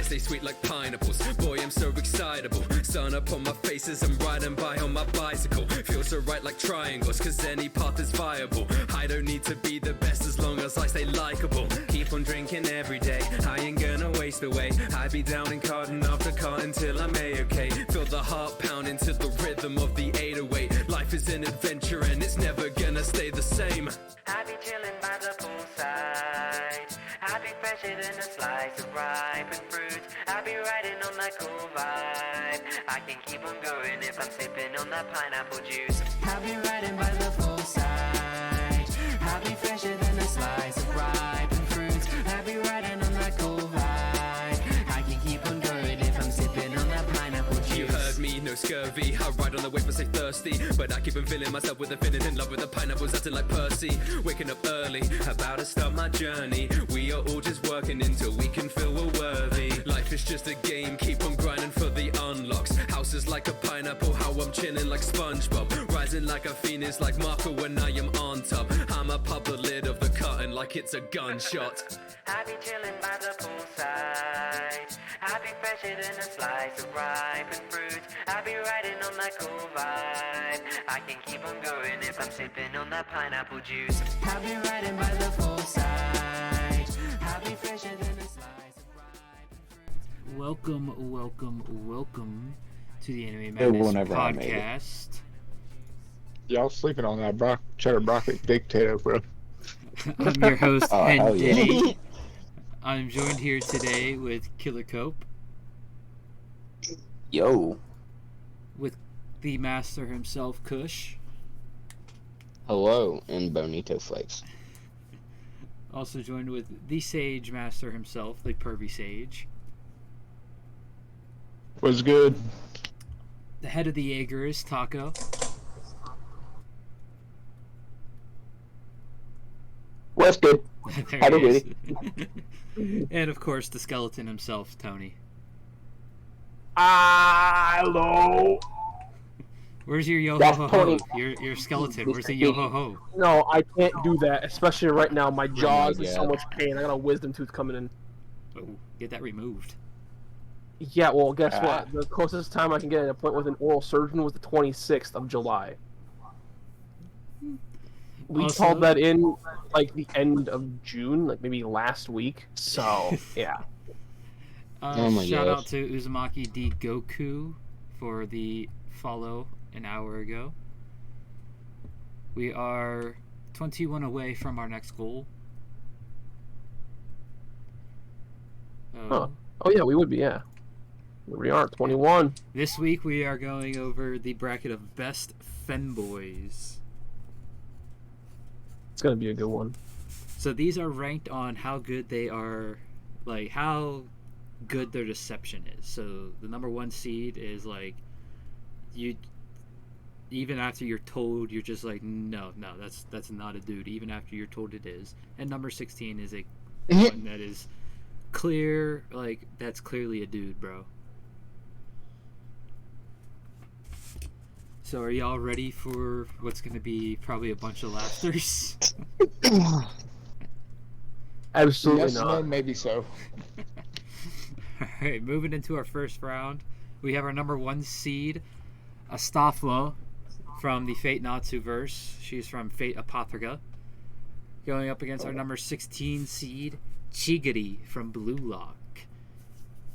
Slice they sweet like pineapples. Boy, I'm so excitable. Sun up on my face as I'm riding by on my bicycle. Feels so right like triangles, cause any path is viable. I don't need to be the best as long as I stay likable. Keep on drinking every day, I ain't gonna waste away. I be down in carton after carton till I'm A-okay. Feel the heart pounding to the rhythm of the 808. Life is an adventure and it's never gonna stay the same. I be chillin' by the poolside. I be fresher than a slice of ripened fruit. I be riding on that cool vibe. I can keep on going if I'm sipping on that pineapple juice. I be riding by the poolside. I be fresher than a slice of ripened fruit. I be riding on that cool vibe. I can keep on going if I'm sipping on that pineapple juice. You heard me, no scurvy. I ride on the wave and stay thirsty, but I keep on feeling myself with a feeling in love with the pineapples, acting like Percy. Waking up early, about to start my journey. We are all just working until we can feel we're worthy. Life is just a game, keep on grinding for the unlocks. House is like a pineapple, how I'm chilling like SpongeBob. Rising like a phoenix, like Marco when I am on top. I'ma pop the lid of the curtain like it's a gunshot. I be chillin' by the poolside. I be fresher than a slice of ripened fruit. I be riding on that cool vibe. I can keep on going if I'm sipping on that pineapple juice. I be riding by the poolside. I be fresher than a slice of ripened fruit. Welcome to the Anime Madness podcast. Y'all sleeping on that cheddar broccoli baked potato, bro. I'm your host, Hideri. Yeah. I'm joined here today with KillerKush, Yo. with the master himself, Kush. Hello, and Bonito Flakes. Also joined with the Sage Master himself, the Pervy Sage. Was good. The head of the Jaegers, Taco. What's good? There How he do is. And of course, the skeleton himself, Tony. Hello. Where's your yo That's ho ho ho? Tony. Your skeleton. Where's the yo ho ho? No, I can't do that, especially right now. My jaw is in so God. much pain. I got a wisdom tooth coming in. Oh, get that removed. Yeah, well, guess what? The closest time I can get an appointment with an oral surgeon was the 26th of July. We Also- called that in, like, the end of June, like, maybe last week. So, yeah. Oh my Shout gosh. out to Uzumaki D Goku for the follow an hour ago. We are 21 away from our next goal. Huh. Oh, yeah, we would be, yeah. Here we are, 21. This week we are going over the bracket of best FemBoys. It's gonna be a good one. So these are ranked on how good they are, like how good their deception is. So the number 1 seed is like, you, even after you're told, you're just like, no, that's not a dude. Even after you're told it is. And number 16 is a one that is clear, like that's clearly a dude, bro. So are y'all ready for what's going to be probably a bunch of laughters? Absolutely Yes, not. no, maybe so. Alright, moving into our first round, we have our number 1 seed, Astolfo, from the Fate Natsu verse. She's from Fate Apothega. Going up against our number 16 seed, Chigiri, from Blue Lock.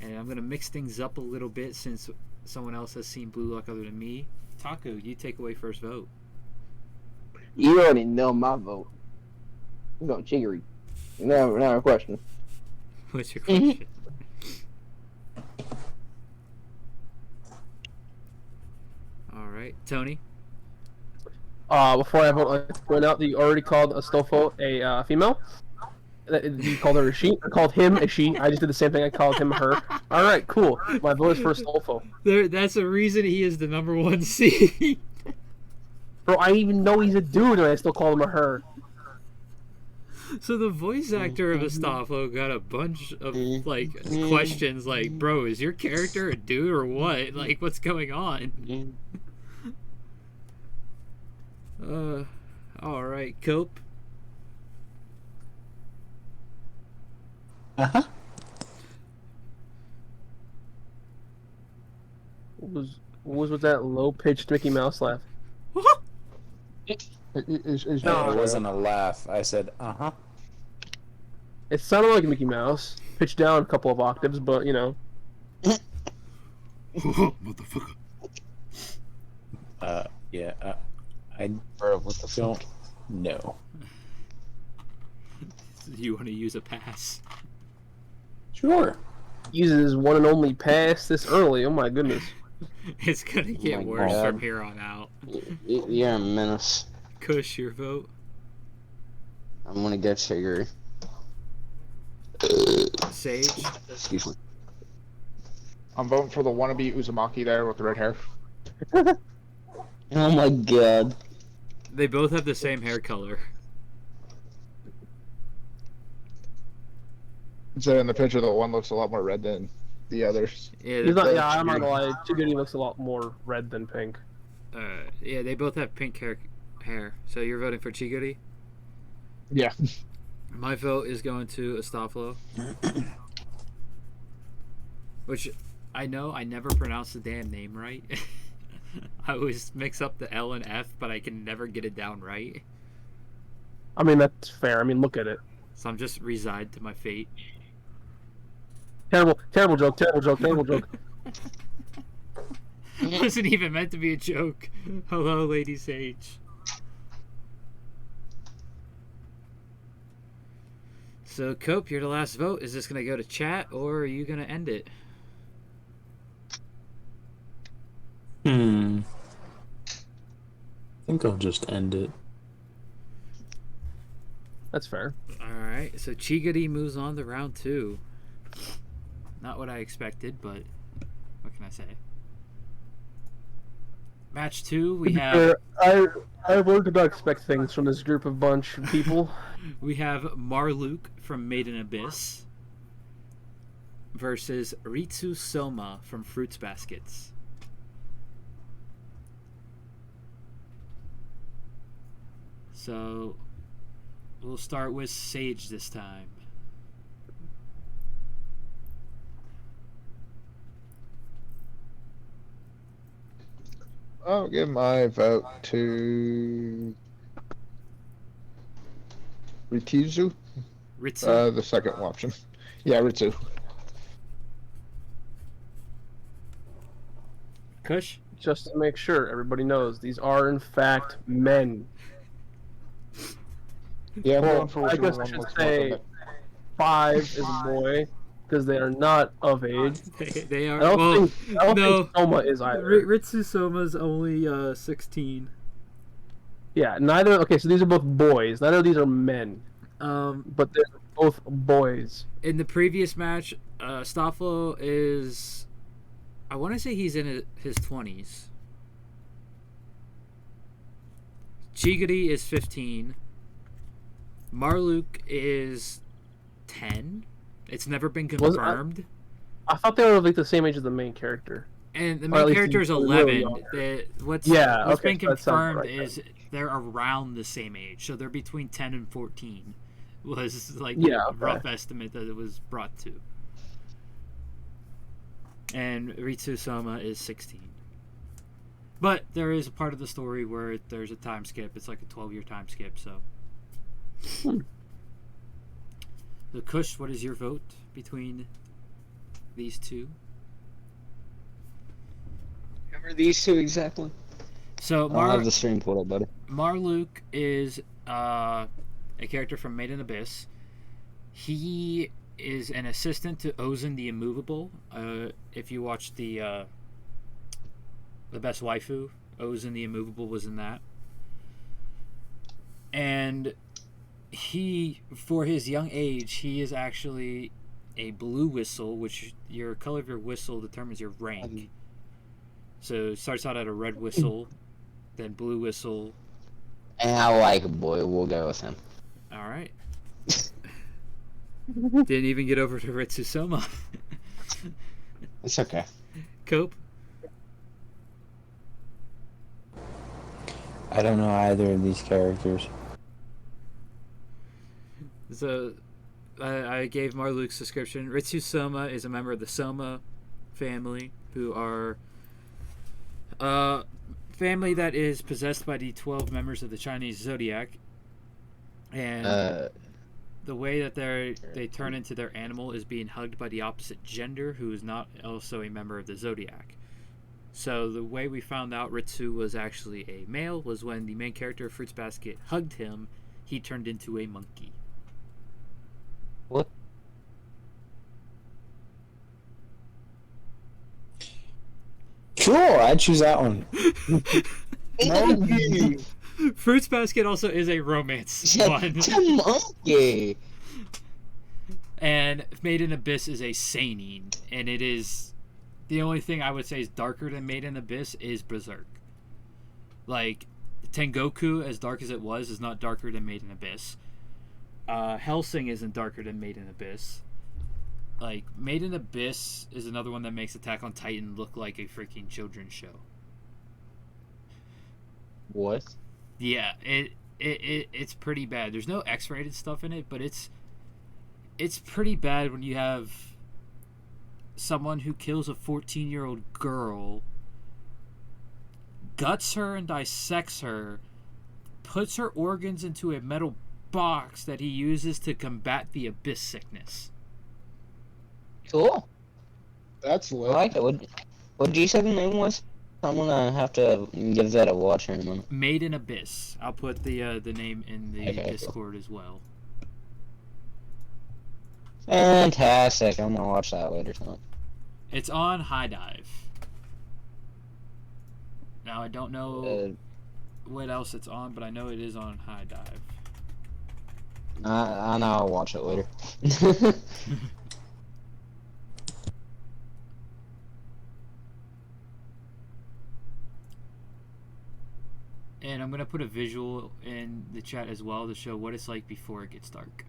And I'm going to mix things up a little bit since someone else has seen Blue Lock other than me. Taco, you take away first vote. You already know my vote. I'm going Chigiri. No, not a question. What's your question? Alright, Tony? Before I vote, I'd like to point out that you already called Astolfo a female. You called her a she. I called him a she. I just did the same thing. I called him a her. All right, cool. My vote is for Astolfo. That's the reason he is the number 1 seed. Bro, I even know he's a dude, and I still call him a her. So the voice actor of Astolfo got a bunch of like questions like, bro, is your character a dude or what? Like, what's going on? Alright, Cope. Uh-huh. What was with that low-pitched Mickey Mouse laugh? It's No, It wasn't a laugh. I said, uh-huh. It sounded like Mickey Mouse, pitched down a couple of octaves, but you know. Motherfucker. Yeah, I what the don't know. You want to use a pass? Sure. Uses his one and only pass this early. Oh my goodness. It's gonna get my worse God. from here on out. You're a menace. Kush, your vote. I'm gonna get Chigiri. Sage. Excuse me. I'm voting for the wannabe Uzumaki there with the red hair. Oh my god. They both have the same hair color. So in the picture, the one looks a lot more red than the others. Yeah, He's not, they, yeah, I'm not gonna lie. Chigiri looks a lot more red than pink. yeah, they both have pink hair. So you're voting for Chigiri? Yeah. My vote is going to Astolfo. Which I know I never pronounce the damn name right. I always mix up the L and F, but I can never get it down right. I mean, that's fair. I mean, look at it. So I'm just resigned to my fate. Terrible, terrible joke, terrible joke, terrible joke. It wasn't even meant to be a joke. Hello, Lady Sage. So, Cope, you're the last vote. Is this going to go to chat, or are you going to end it? I think I'll just end it. That's fair. Alright, so Chigiri moves on to round 2. Not what I expected, but what can I say? Match 2, we have... I learned to not expect things from this group of bunch of people. We have Marluke from Made in Abyss versus Ritsu Soma from Fruits Baskets. So, we'll start with Sage this time. I'll give my vote to Ritsu. Ritsu? The second option. Yeah, Ritsu. Kush? Just to make sure everybody knows, these are in fact men. Yeah, I'm Well, going for I whichever guess I one should looks say more 5 is a boy because they are not of age. They are. I don't Well, think Soma is either. Ritsu Soma's only 16. Yeah, neither. Okay, so these are both boys. Neither of these are men, Um, but they're both boys. in the previous match, Stoffel is, I want to say he's in his 20s. Chigiri is 15. Marluke is 10. It's never been confirmed. I thought they were like the same age as the main character. And the Or at main least character is he's really 11. younger. What's Yeah, been okay, so that sounds confirmed right is they're around the same age. So they're between 10 and 14. Was like Yeah, the okay. rough estimate that it was brought to. And Ritsu Soma is 16. But there is a part of the story where there's a time skip. It's like a 12-year time skip, so. The Kush, what is your vote between these two? Remember these two exactly? So I'll have the stream pulled up, buddy. Marluke is a character from Made in Abyss. He is an assistant to Ozen the Immovable. If you watch the Best Waifu, Ozen the Immovable was in that. And he, for his young age, he is actually a blue whistle, which your color of your whistle determines your rank. So it starts out at a red whistle, then blue whistle. And I like a boy. We'll go with him. All right. Didn't even get over to Ritsu Soma. It's okay. Cope? I don't know either of these characters. So, I gave Marluke's description. Ritsu Soma is a member of the Soma family, who are Family that is possessed by the 12 members of the Chinese zodiac, and the way that they turn into their animal is being hugged by the opposite gender, who is not also a member of the zodiac. So the way we found out Ritsu was actually a male was when the main character of Fruits Basket hugged him, he turned into a monkey. What? Cool, I'd choose that one. Monkey. Fruits Basket also is a romance one. It's a monkey. And Made in Abyss is a seinen, and it is the only thing I would say is darker than Made in Abyss is Berserk. Like Tengoku, as dark as it was, is not darker than Made in Abyss. Hellsing isn't darker than Made in Abyss. Like Made in Abyss is another one that makes Attack on Titan look like a freaking children's show. What? Yeah, it's pretty bad. There's no X-rated stuff in it, but it's pretty bad when you have someone who kills a 14-year-old girl, guts her and dissects her, puts her organs into a metal box that he uses to combat the abyss sickness. Cool. That's I lit. like it. What did you say the name was? I'm gonna have to give that a watch in a minute. Made in Abyss. I'll put the name in the Okay, Discord as well. Fantastic. I'm gonna watch that later tonight. It's on High Dive. Now I don't know what else it's on, but I know it is on High Dive. I know I'll watch it later. And I'm going to put a visual in the chat as well to show what it's like before it gets dark.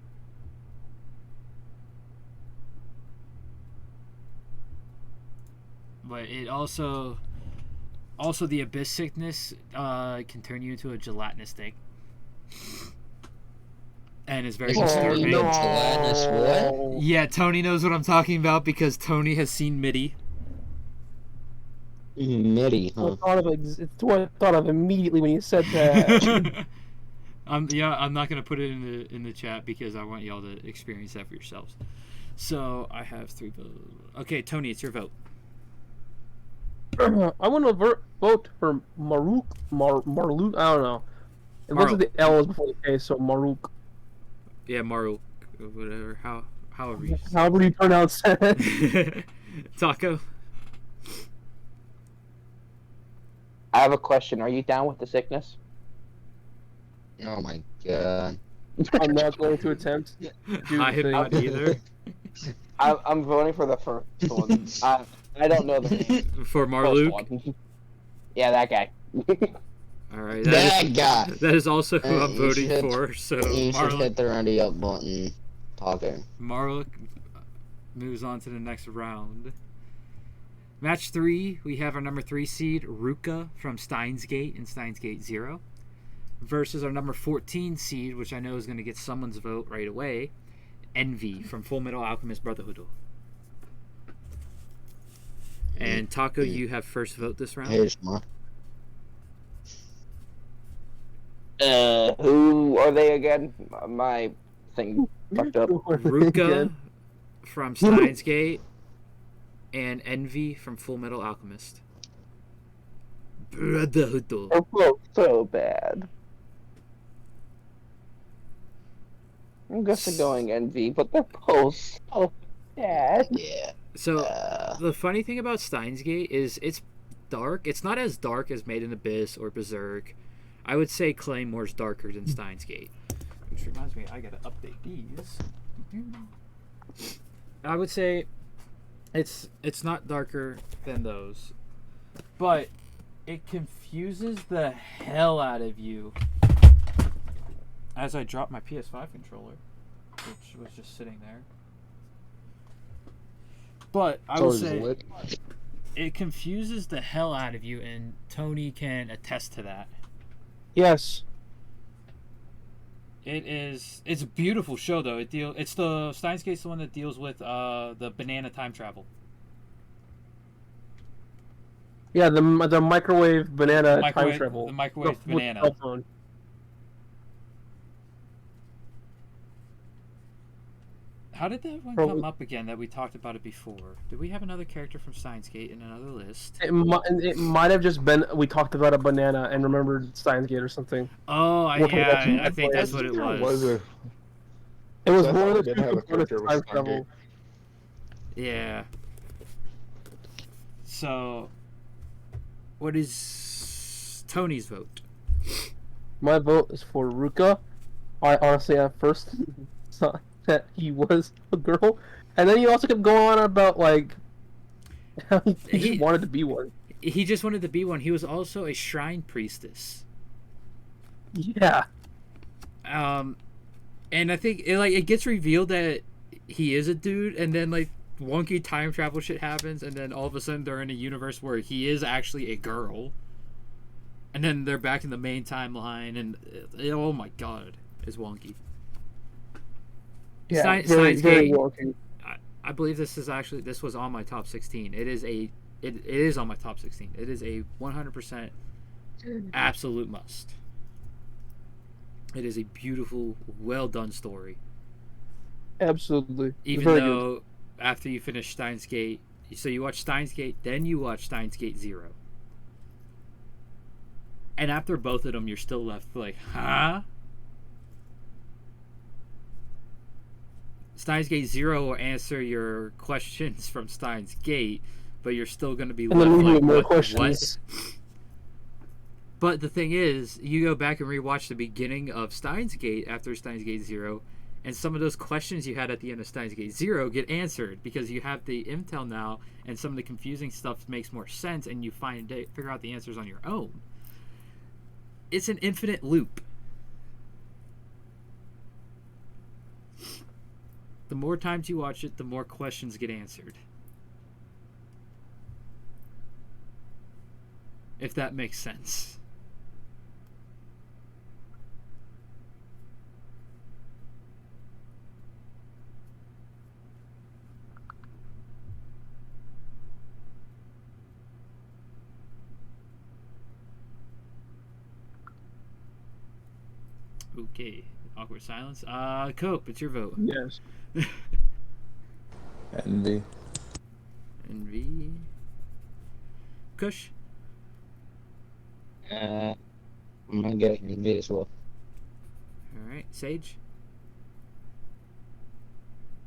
But it also the abyss sickness can turn you into a gelatinous thing. And it's very disturbing. Gelatinous what? Yeah, Tony knows what I'm talking about because Tony has seen MIDI. MIDI, huh? It's what I thought of immediately when you said that. I'm not gonna put it in the chat because I want y'all to experience that for yourselves. So I have 3 votes. Okay, Tony, it's your vote. I want to vote for Marluke. Marluke. I don't know. It looks like the L is before the K, so Marluke. Yeah, Marluk, whatever. However you However you pronounce it. Taco. I have a question. Are you down with the sickness? Oh my god. I'm not going to attempt. I am not either. I'm voting for the first one. I don't know the name. For Marluk. Yeah, that guy. All right. That guy. That is also who I'm You voting should- for. So You should hit the roundy up button. Talking. Marluk moves on to the next round. Match 3, we have our number 3 seed, Ruka from Steins Gate and Steins Gate 0, versus our number 14 seed, which I know is going to get someone's vote right away, Envy from Full Metal Alchemist Brotherhood. And Taco, you have first vote this round. Here's my. Who are they again? My thing fucked up. Ruka from Steins Gate and Envy from Full Metal Alchemist Brotherhood. They're both so bad. I'm guessing going Envy, but they're both so bad. Yeah. So the funny thing about Steins Gate is it's dark. It's not as dark as Made in Abyss or Berserk. I would say Claymore's darker than Steins Gate. Which reminds me, I gotta update these. I would say it's not darker than those, but it confuses the hell out of you. As I drop my PS5 controller, which was just sitting there. But I would say it confuses the hell out of you, and Tony can attest to that. Yes. It's a beautiful show though. It's the Steins Gate's the one that deals with the banana time travel. Yeah, the microwave banana time travel. The microwave With banana. cell phone. How did that one Probably- come up again that we talked about it before? Did we have another character from Steins Gate in another list? It might have just been we talked about a banana and remembered Steins Gate or something. Oh, I think that's what it was. it? It was So I one thought of we the did two have a components character of with time Steins travel. Yeah. So, what is Tony's vote? My vote is for Ruka. I honestly at first thought that he was a girl, and then he also kept going on about like how he just wanted to be one. He just wanted to be one. He was also a shrine priestess. Yeah. And I think it gets revealed that he is a dude, and then like wonky time travel shit happens, and then all of a sudden they're in a universe where he is actually a girl, and then they're back in the main timeline, and oh my god, it's wonky. Yeah, Steins very Gate, wonky. I believe this was on my top 16. It is on my top 16. It is a 100% absolute must. It is a beautiful, well done story. Absolutely. Even Very though good. after you finish Steins Gate, so you watch Steins Gate, then you watch Steins Gate 0. And after both of them, you're still left like, huh? Steins Gate 0 will answer your questions from Steins Gate, but you're still going to be And left then leave you like, with more what? questions. But the thing is, you go back and rewatch the beginning of Steins Gate after Steins Gate 0, and some of those questions you had at the end of Steins Gate 0 get answered because you have the intel now, and some of the confusing stuff makes more sense, and you figure out the answers on your own. It's an infinite loop. The more times you watch it, the more questions get answered. If that makes sense. Okay, awkward silence. Cope, it's your vote. Yes. Envy. Envy. Kush. I'm gonna get it as well. All right, Sage.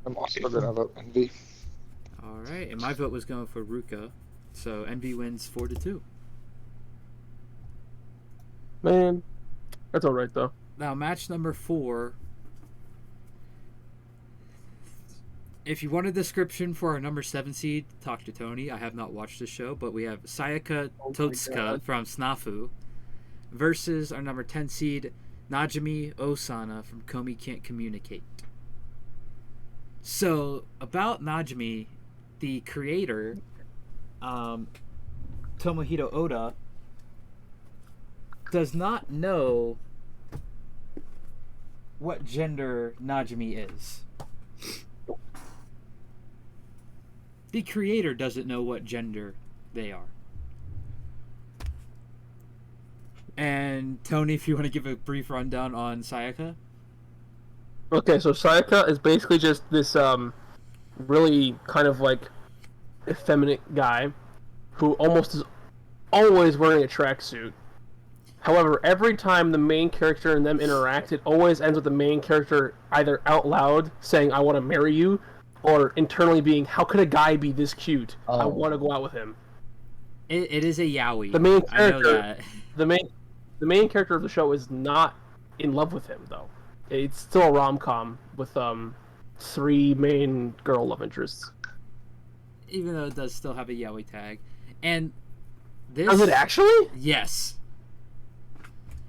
I'm also gonna vote Envy. All right, and my vote was going for Ruka, so Envy wins 4-2. Man, that's all right though. Now, match number 4. If you want a description for our number 7 seed, talk to Tony. I have not watched the show, but we have Sayaka Oh my Totsuka God. from Snafu versus our number 10 seed, Najimi Osana from Komi Can't Communicate. So, about Najimi, the creator, Tomohito Oda, does not know what gender Najimi is. The creator doesn't know what gender they are. And Tony, if you want to give a brief rundown on Sayaka. Okay, so Sayaka is basically just this really kind of like effeminate guy who almost is always wearing a tracksuit. However, every time the main character and them interact, it always ends with the main character either out loud saying, "I want to marry you," or internally being, "How could a guy be this cute? I Oh. want to go out with him." It is a yaoi. The main I know character, that. the main character of the show is not in love with him though. It's still a rom-com with 3 main girl love interests. Even though it does still have a yaoi tag. And this... Does it actually? Yes.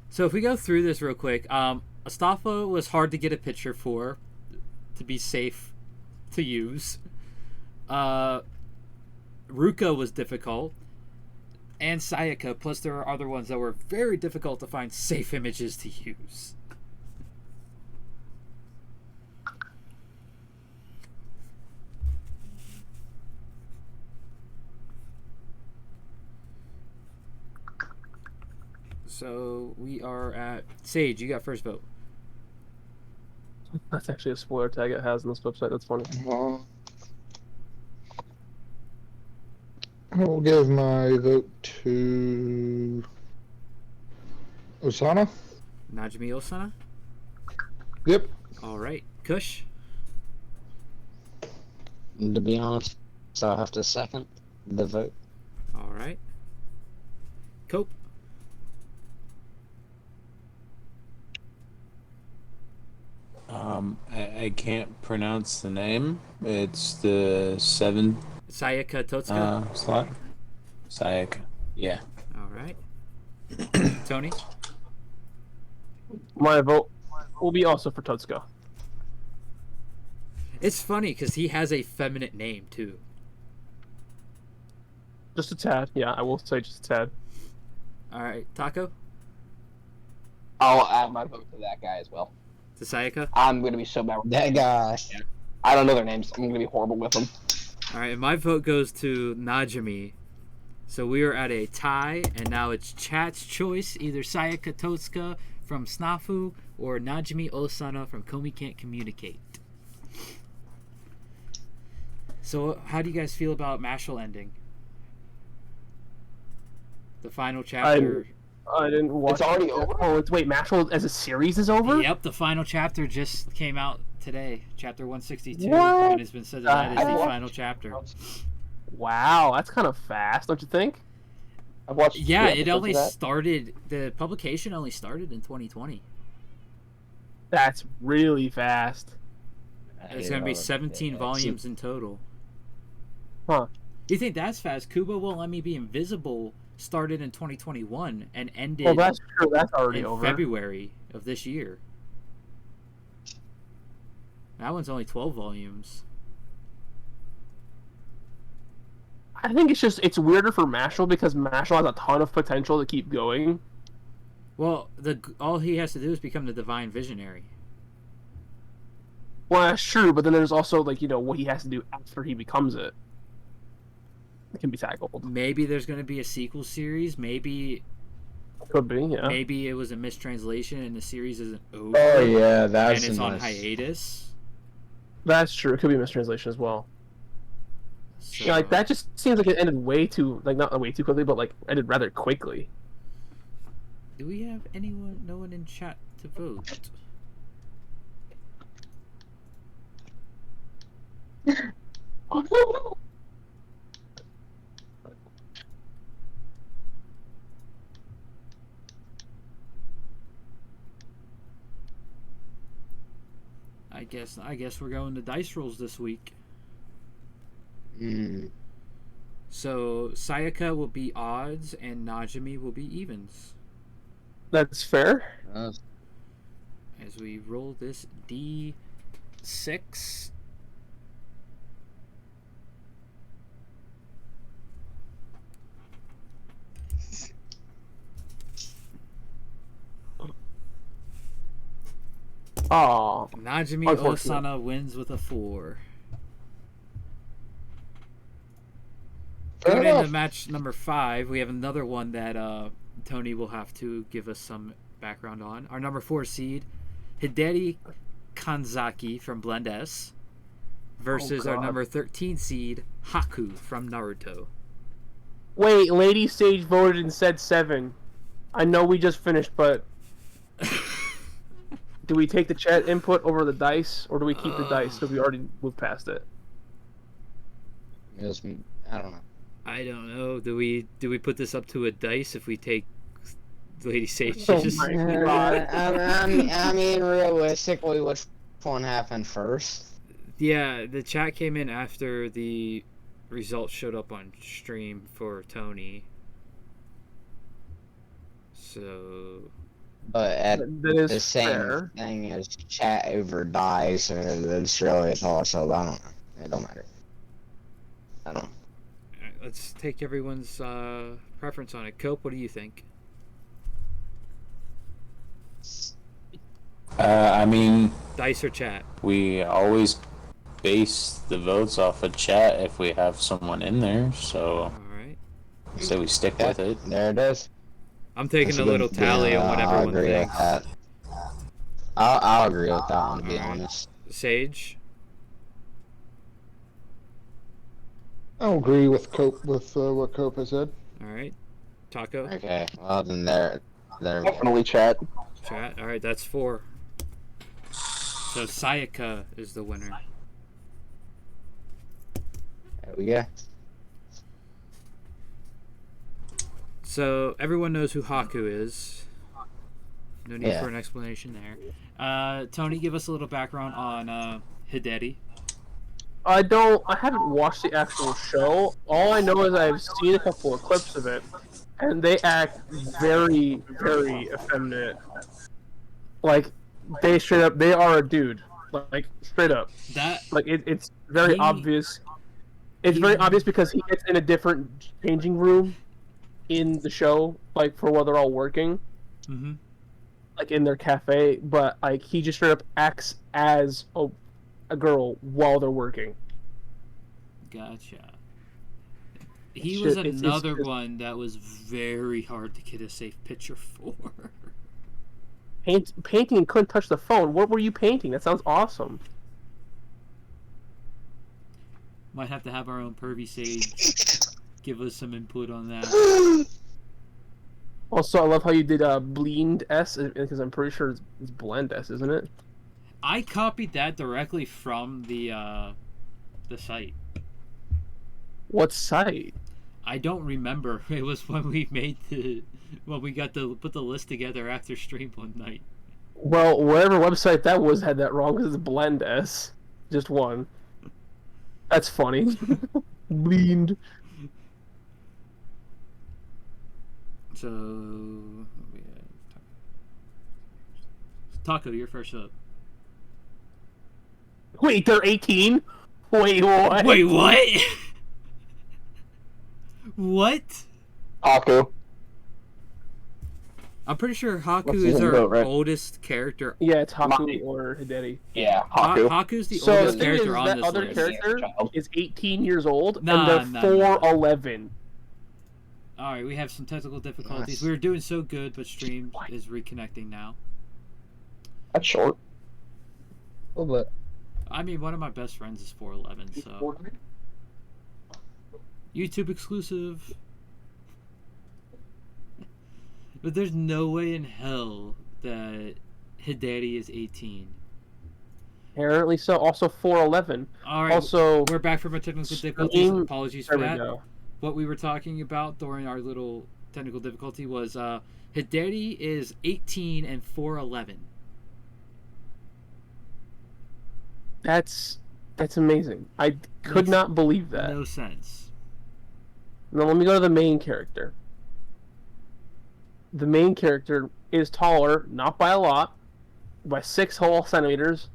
So if we go through this real quick, Astolfo was hard to get a picture for, to be safe to use. Ruka was difficult, and Sayaka. Plus, there are other ones that were very difficult to find safe images to use. So we are at Sage. You got first vote. That's actually a spoiler tag it has on this website. That's funny. I will give my vote to Osana. Najimi Osana. Yep. All right. Kush. To be honest, so I have to second the vote. All right. Cope. I can't pronounce the name. It's the 7th Sayaka Totsuka. slot. Sayaka. Yeah. All right. Tony. My vote will be also for Totsuka. It's funny because he has a feminine name too. Just a tad. Yeah, I will say just a tad. All right. Taco. I'll add my vote to that guy as well. To Sayaka. I'm gonna be so bad with That guy. I don't know their names. I'm gonna be horrible with them. All right. And my vote goes to Najimi. So we are at a tie, and now it's chat's choice: either Sayaka Totsuka from Snafu or Najimi Osana from Komi Can't Communicate. So, how do you guys feel about Mashal ending? The final chapter. I didn't watch. It's already over? Oh, wait, Mashal as a series is over? Yep, the final chapter just came out today. Chapter 162. What? And it's been said that is the I- final chapter. Wow, that's kind of fast, don't you think? I've watched. Yeah, two it episodes only of that. started. The publication only started in 2020. That's really fast. There's going to be 17 volumes in total. Huh. You think that's fast? Kubo Won't Let Me Be Invisible started in 2021 and ended Well, that's true. That's already in over. February of this year. That one's only 12 volumes. I think it's weirder for Mashal because Mashal has a ton of potential to keep going. Well, all he has to do is become the Divine Visionary. Well, that's true, but then there's also what he has to do after he becomes it. It can be tackled. Maybe there's going to be a sequel series. Maybe Could be, yeah. Maybe it was a mistranslation and the series isn't over. Oh yeah, that's and it's on nice. hiatus. That's true. It could be a mistranslation as well. So, Yeah, that just seems like it ended way too not way too quickly, but ended rather quickly. do we have no one in chat to vote? I guess we're going to dice rolls this week. So Sayaka will be odds and Najimi will be evens. That's fair. As we roll this D6. Oh, Najimi unfortunate. Osana wins with a 4. Fair Going into enough. match number 5, we have another one that Tony will have to give us some background on. Our number 4 seed, Hideri Kanzaki from Blend S, versus our God. number 13 seed, Haku from Naruto. Wait, Lady Sage voted and said 7. I know we just finished, but do we take the chat input over the dice, or do we keep the dice because we already moved past it? Yes, I don't know. I don't know. Do we put this up to a dice if we take Lady Sage's? Oh my God. I mean, realistically, which one happened first? Yeah, the chat came in after the results showed up on stream for Tony. So But at That is the same fair. thing as chat over dice, or it's really also, I don't know. It don't matter. I don't know. alright, let's take everyone's preference on it. Cope, what do you think? I mean, Dice or chat? we always base the votes off of chat if we have someone in there, so Alright. say we stick with it. There it is. I'm taking That's a good- little tally on what I'll everyone agree with thinks. that. I'll agree with that one, to be Alright. honest. Sage. I'll agree with what Cope has said. All right. Taco. Okay, well then there we go. Definitely chat. Chat. All right, that's 4. So Sayaka is the winner. There we go. So everyone knows who Haku is. No need Yeah. for an explanation there. Tony, give us a little background on Hideri. I haven't watched the actual show. All I know is I've seen a couple of clips of it, and they act very, very effeminate. Like, they straight up, they are a dude. Like, straight up. That Like, it's very He- obvious. It's very obvious because he gets in a different changing room in the show, like, for while they're all working, mm-hmm. like, in their cafe, but, like, he just straight up acts as a girl while they're working. Gotcha. He Shit, was it's another just- one that was very hard to get a safe picture for. Painting and couldn't touch the phone. What were you painting? That sounds awesome. Might have to have our own pervy Sage give us some input on that. Also, I love how you did Bleed S, because I'm pretty sure it's Blend S, isn't it? I copied that directly from the site. What site? I don't remember. It was when we got to put the list together after stream one night. Well, whatever website that was had that wrong, because it's Blend S. Just one. That's funny. Bleed. So, Taco, you're first up. Wait, they're 18? Wait, what? Wait, what? What? Haku. I'm pretty sure Haku What's is his our vote, right? oldest character. Yeah, it's Haku Mine. or Hideri. Yeah, Haku. Haku's the So the oldest thing is character on that this other list. character is 18 years old, Nah, and nah, they're nah. 4'11". Alright, we have some technical difficulties. Nice. We were doing so good, but stream is reconnecting now. That's short. A little bit. I mean, one of my best friends is 4'11", so... YouTube exclusive. But there's no way in hell that Hideri is 18. Apparently so. Also 4'11". Alright, Also, we're back from our technical difficulties. Stream- Apologies there for we that. go. What we were talking about during our little technical difficulty was Hideri is 18 and 4'11". That's amazing. I could Makes not believe that. No sense. Now let me go to the main character. The main character is taller, not by a lot, by 6 whole centimeters,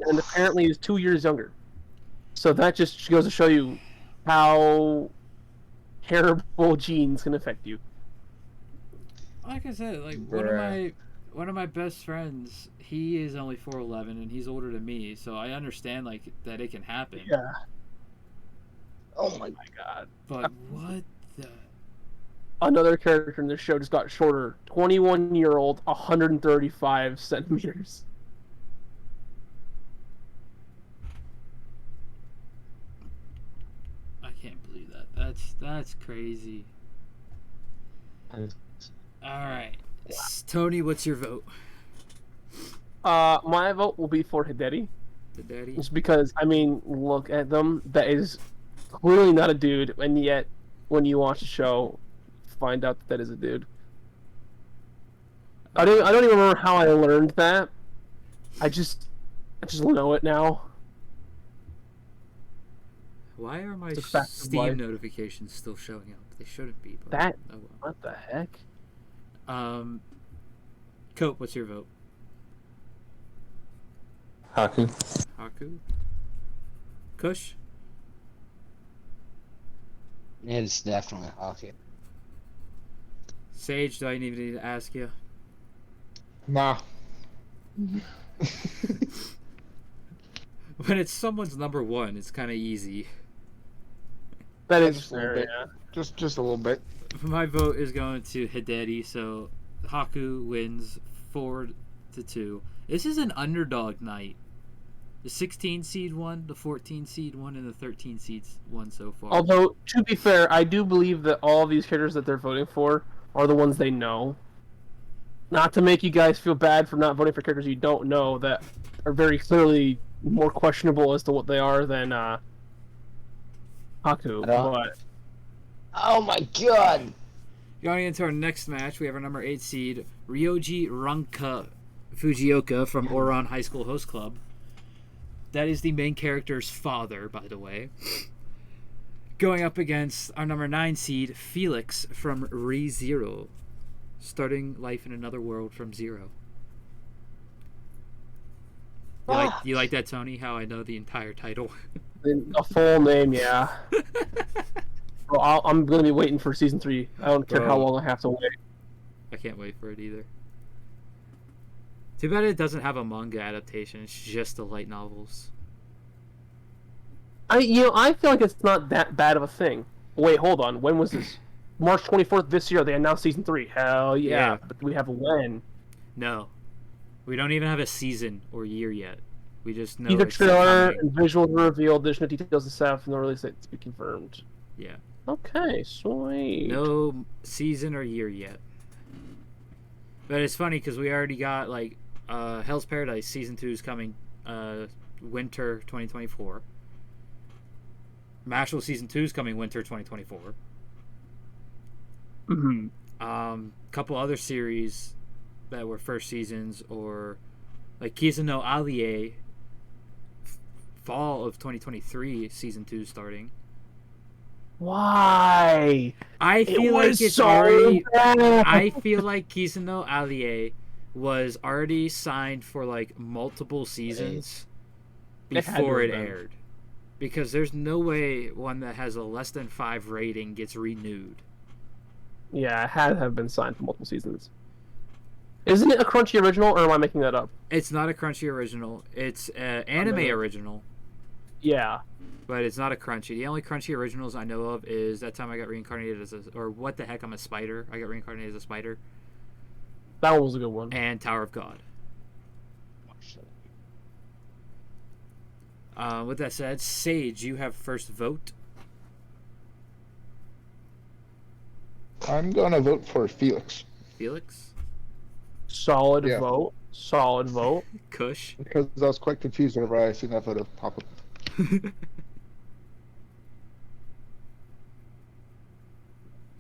and apparently is 2 years younger. So that just goes to show you how terrible genes can affect you. Like I said, like Bruh. one of my best friends, he is only 4'11" and he's older than me, so I understand like that it can happen. Yeah. Oh my God. But what the? Another character in this show just got shorter. 21-year-old, 135 centimeters. I can't believe that. That's crazy. All right, Tony, what's your vote? My vote will be for Hideri. The daddy. Just because, I mean, look at them. That is clearly not a dude, and yet, when you watch the show, find out that is a dude. I don't even remember how I learned that. I just know it now. Why are my It's a fact of Steam life. notifications still showing up? They shouldn't be. But That- oh well. What the heck? Cope, what's your vote? Haku. Haku? Kush? It's definitely Haku. Sage, do I even need to ask you? Nah. When it's someone's number one, it's kind of easy. That is Just a little fair, bit. yeah. Just a little bit. My vote is going to Hideri, so Haku wins 4-2. This is an underdog night. The 16 seed won, the 14 seed won, and the 13 seeds won so far. Although, to be fair, I do believe that all of these characters that they're voting for are the ones they know. Not to make you guys feel bad for not voting for characters you don't know that are very clearly more questionable as to what they are than Haku. But Oh my god! Going into our next match, we have our number 8 seed, Ryoji Ranka Fujioka from Oran High School Host Club. That is the main character's father, by the way. Going up against our number 9 seed, Felix from ReZero. Starting life in another world from zero. You like that, Tony? How I know the entire title? a full name, yeah. Well, I'm going to be waiting for season 3. I don't care how long I have to wait. I can't wait for it either. Too bad it doesn't have a manga adaptation. It's just the light novels. I feel like it's not that bad of a thing. Wait, hold on. When was this? March 24th this year, they announced season 3. Hell yeah. But we have when? No. We don't even have a season or year yet. We just know either it's trailer coming. and visuals were revealed, additional details and stuff, and the release date to be confirmed. Yeah. Okay, sweet. No season or year yet. But it's funny because we already got like Hell's Paradise season 2 is coming winter 2024. Mashal season 2 is coming winter 2024. Couple other series that were first seasons or like Kiza no Alie fall of 2023 season 2 starting. Why? I feel like it's so already. bad. I feel like Kiza no Alie was already signed for like multiple seasons before it aired, because there's no way one that has a less than 5 rating gets renewed. Yeah, it had to have been signed for multiple seasons. Isn't it a Crunchy original, or am I making that up? It's not a Crunchy original. It's an anime original. Yeah. But it's not a Crunchy. The only Crunchy originals I know of is That Time I Got Reincarnated as a... Or What the Heck, I'm a Spider. I got reincarnated as a spider. That one was a good one. And Tower of God. With that said, Sage, you have first vote. I'm gonna vote for Felix. Felix? Solid vote. Solid vote. Kush? Because I was quite confused whenever I seen that photo pop up.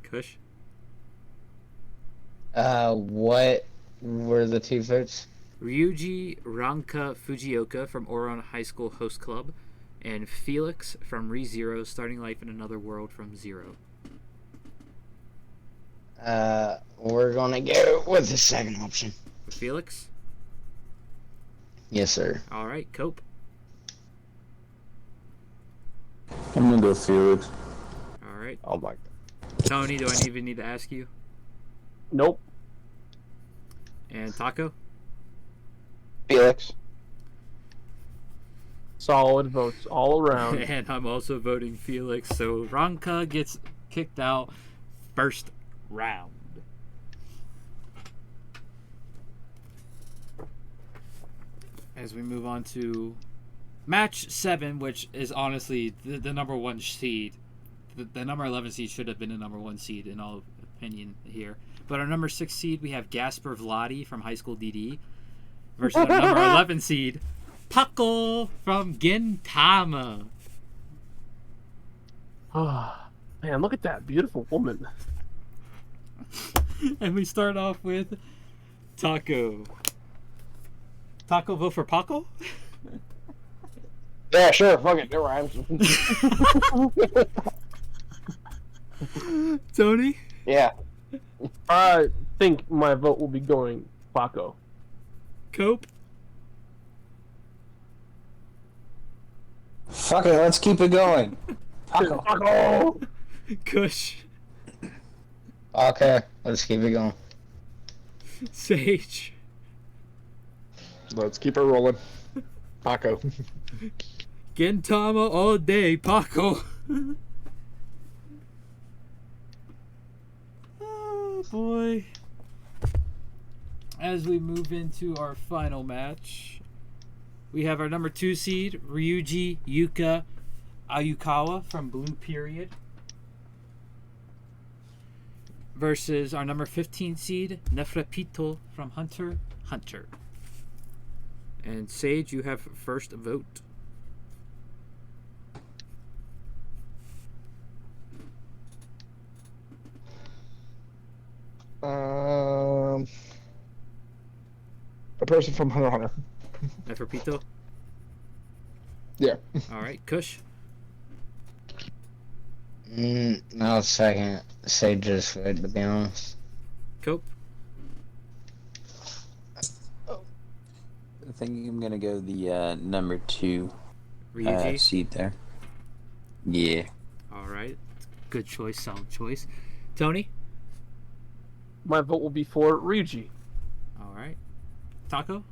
Kush? What were the 2 votes? Ryuji Ranka Fujioka from Oran High School Host Club, and Felix from ReZero, starting life in another world from zero. We're gonna go with the second option. Felix? Yes, sir. Alright, Cope. I'm gonna go Felix. Alright. Oh my god. Tony, do I even need to ask you? Nope. And Taco? Felix. Solid votes all around. And I'm also voting Felix, so Ranka gets kicked out first round. As we move on to match 7, which is honestly the number 1 seed. The number 11 seed should have been the number 1 seed in all opinion here. But our number 6 seed, we have Gasper Vladi from High School DD versus our number 11 seed, Paco from Gintama. Man, look at that beautiful woman. And we start off with Taco. Taco vote for Paco? Yeah, sure. Fuck it. It rhymes. Tony? Yeah. I think my vote will be going Paco. Cope? Fuck it, let's keep it going. Paco! Kush? Okay, let's keep it going. Sage? Let's keep it rolling. Paco. Gintama all day, Paco. boy. As we move into our final match, we have our number 2 seed, Ryuji Yuka Ayukawa from Blue Period, versus our number 15 seed, Nephropito from Hunter Hunter. And Sage, you have first vote. A person from Hunter x Hunter. Nephropito? Yeah. Alright, Kush? No, second. Say just good, to be honest. Cope? I think I'm gonna go the number 2 Ryuji? seed there. Yeah. Alright. Good choice, solid choice. Tony? My vote will be for Ryuji. Alright. Taco?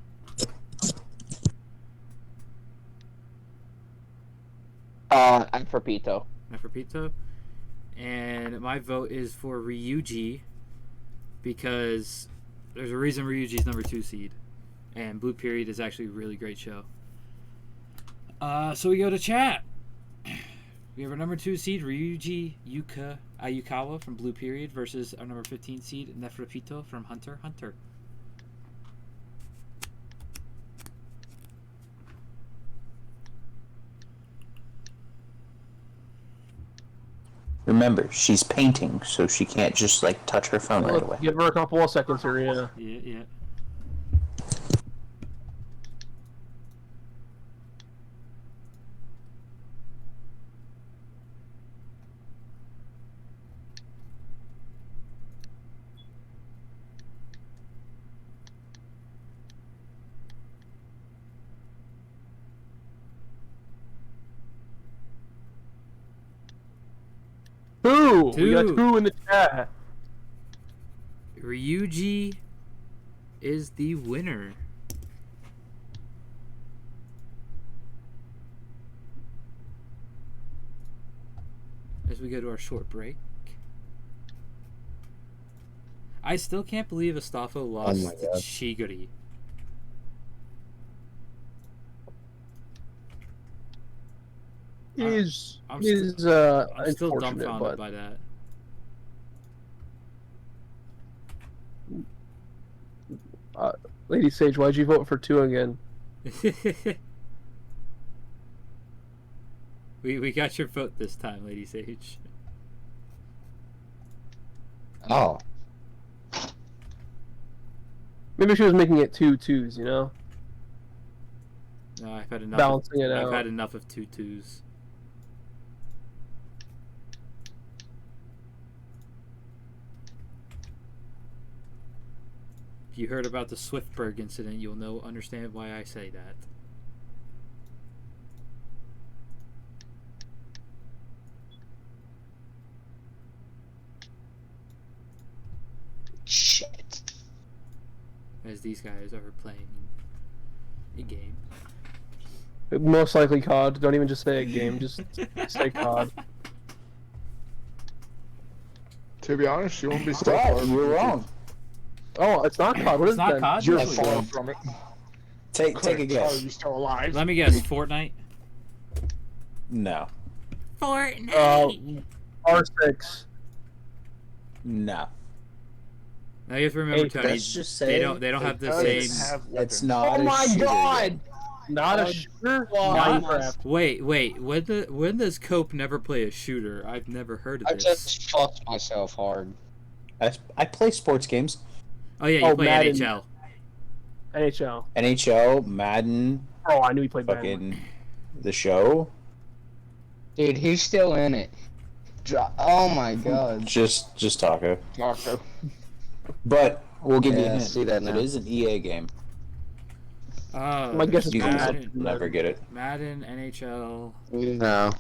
Nephropito. Nephropito? And my vote is for Ryuji because there's a reason Ryuji's number 2 seed. And Blue Period is actually a really great show. So we go to chat. We have our number 2 seed, Ryuji Yuka Ayukawa from Blue Period versus our number 15 seed, Nephropito from Hunter x Hunter. Remember, she's painting, so she can't just like touch her phone right away. Give her a couple of seconds here, yeah. Yeah. Two! We got 2 in the chat. Ryuji is the winner. As we go to our short break. I still can't believe Astolfo lost to Chigiri. I'm still unfortunate, dumbfounded but by that. Lady Sage, why'd you vote for 2 again? we got your vote this time, Lady Sage. Oh. Maybe she was making it 2 2s, you know? No, I've had enough. Balancing it I've out. had enough of 2 2s. If you heard about the Swiftberg incident, you'll understand why I say that. Shit. As these guys are playing a game. Most likely COD. Don't even just say a game, just say COD. To be honest, you won't be stuck. Right, you're wrong. Oh, it's not COD. What is It's not it then? COD? You're Actually, far from it. Take a Couldn't tell guess. you still alive. let me guess. Fortnite? No. Fortnite! R6. No. Now you have to remember, Hey, Tony, let's just they say don't have the it's- same... Have It's weapons. not Oh a my shooter god! game. Not a shooter? Not- Minecraft. Wait, when does Cope never play a shooter? I've never heard of I this. just fucked myself hard. I play sports games. Oh yeah, you Oh, play Madden. NHL. NHL. NHL, Madden, Oh, I knew he played Madden. fucking the show. Dude, he's still in it. Oh my god. Just Taco. Taco. But we'll give you a Yeah, hint. see that now. It is an EA game. My guess is You can Madden. just never get it. Madden, NHL. No.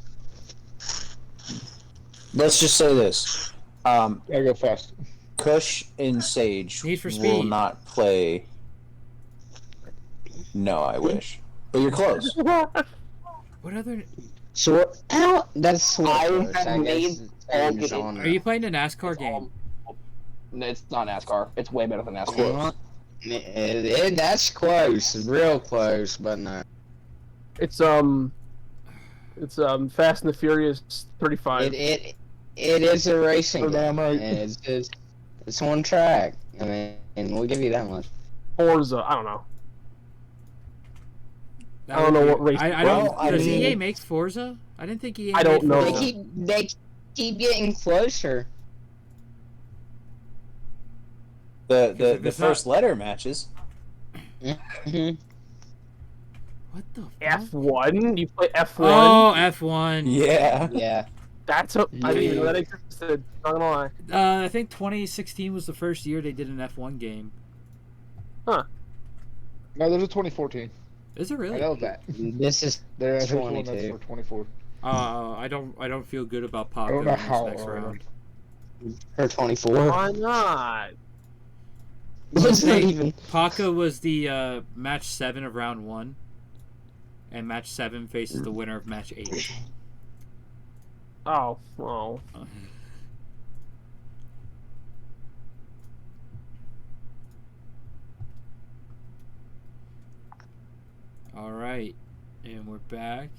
Let's just say this. Gotta go fast. Kush and Sage Need for will Speed. not play. No, I wish. But you're close. What other? So, ow, that's what I it was, have I guess made it's all same good- genre. Are you playing a NASCAR game? It's not NASCAR. It's way better than NASCAR. That's close, real close, but no. It's Fast and the Furious 35. It is a racing Oh, damn game, right. and it's one track. I mean, and we'll give you that much. Forza, I don't know. That I don't would know be- what race. I don't. Well, I does mean- EA make Forza? I didn't think EA. I don't made know. Forza. They keep getting closer. The it's first letter matches. Mhm. What the? Fuck? F1? You play F1? Oh, F1. Yeah. Yeah. That's a. I didn't even know that existed. Not gonna lie. I think 2016 was the first year they did an F1 game. No, there's a 2014. Is it I really? know that. This is There's one that's 22. for 24. I don't feel good about I Paco don't in know this how. next round. Or 24. Why not? It's not even. Paco was the match 7 of round 1, and match 7 faces the winner of match 8. Oh, well. All right, and we're back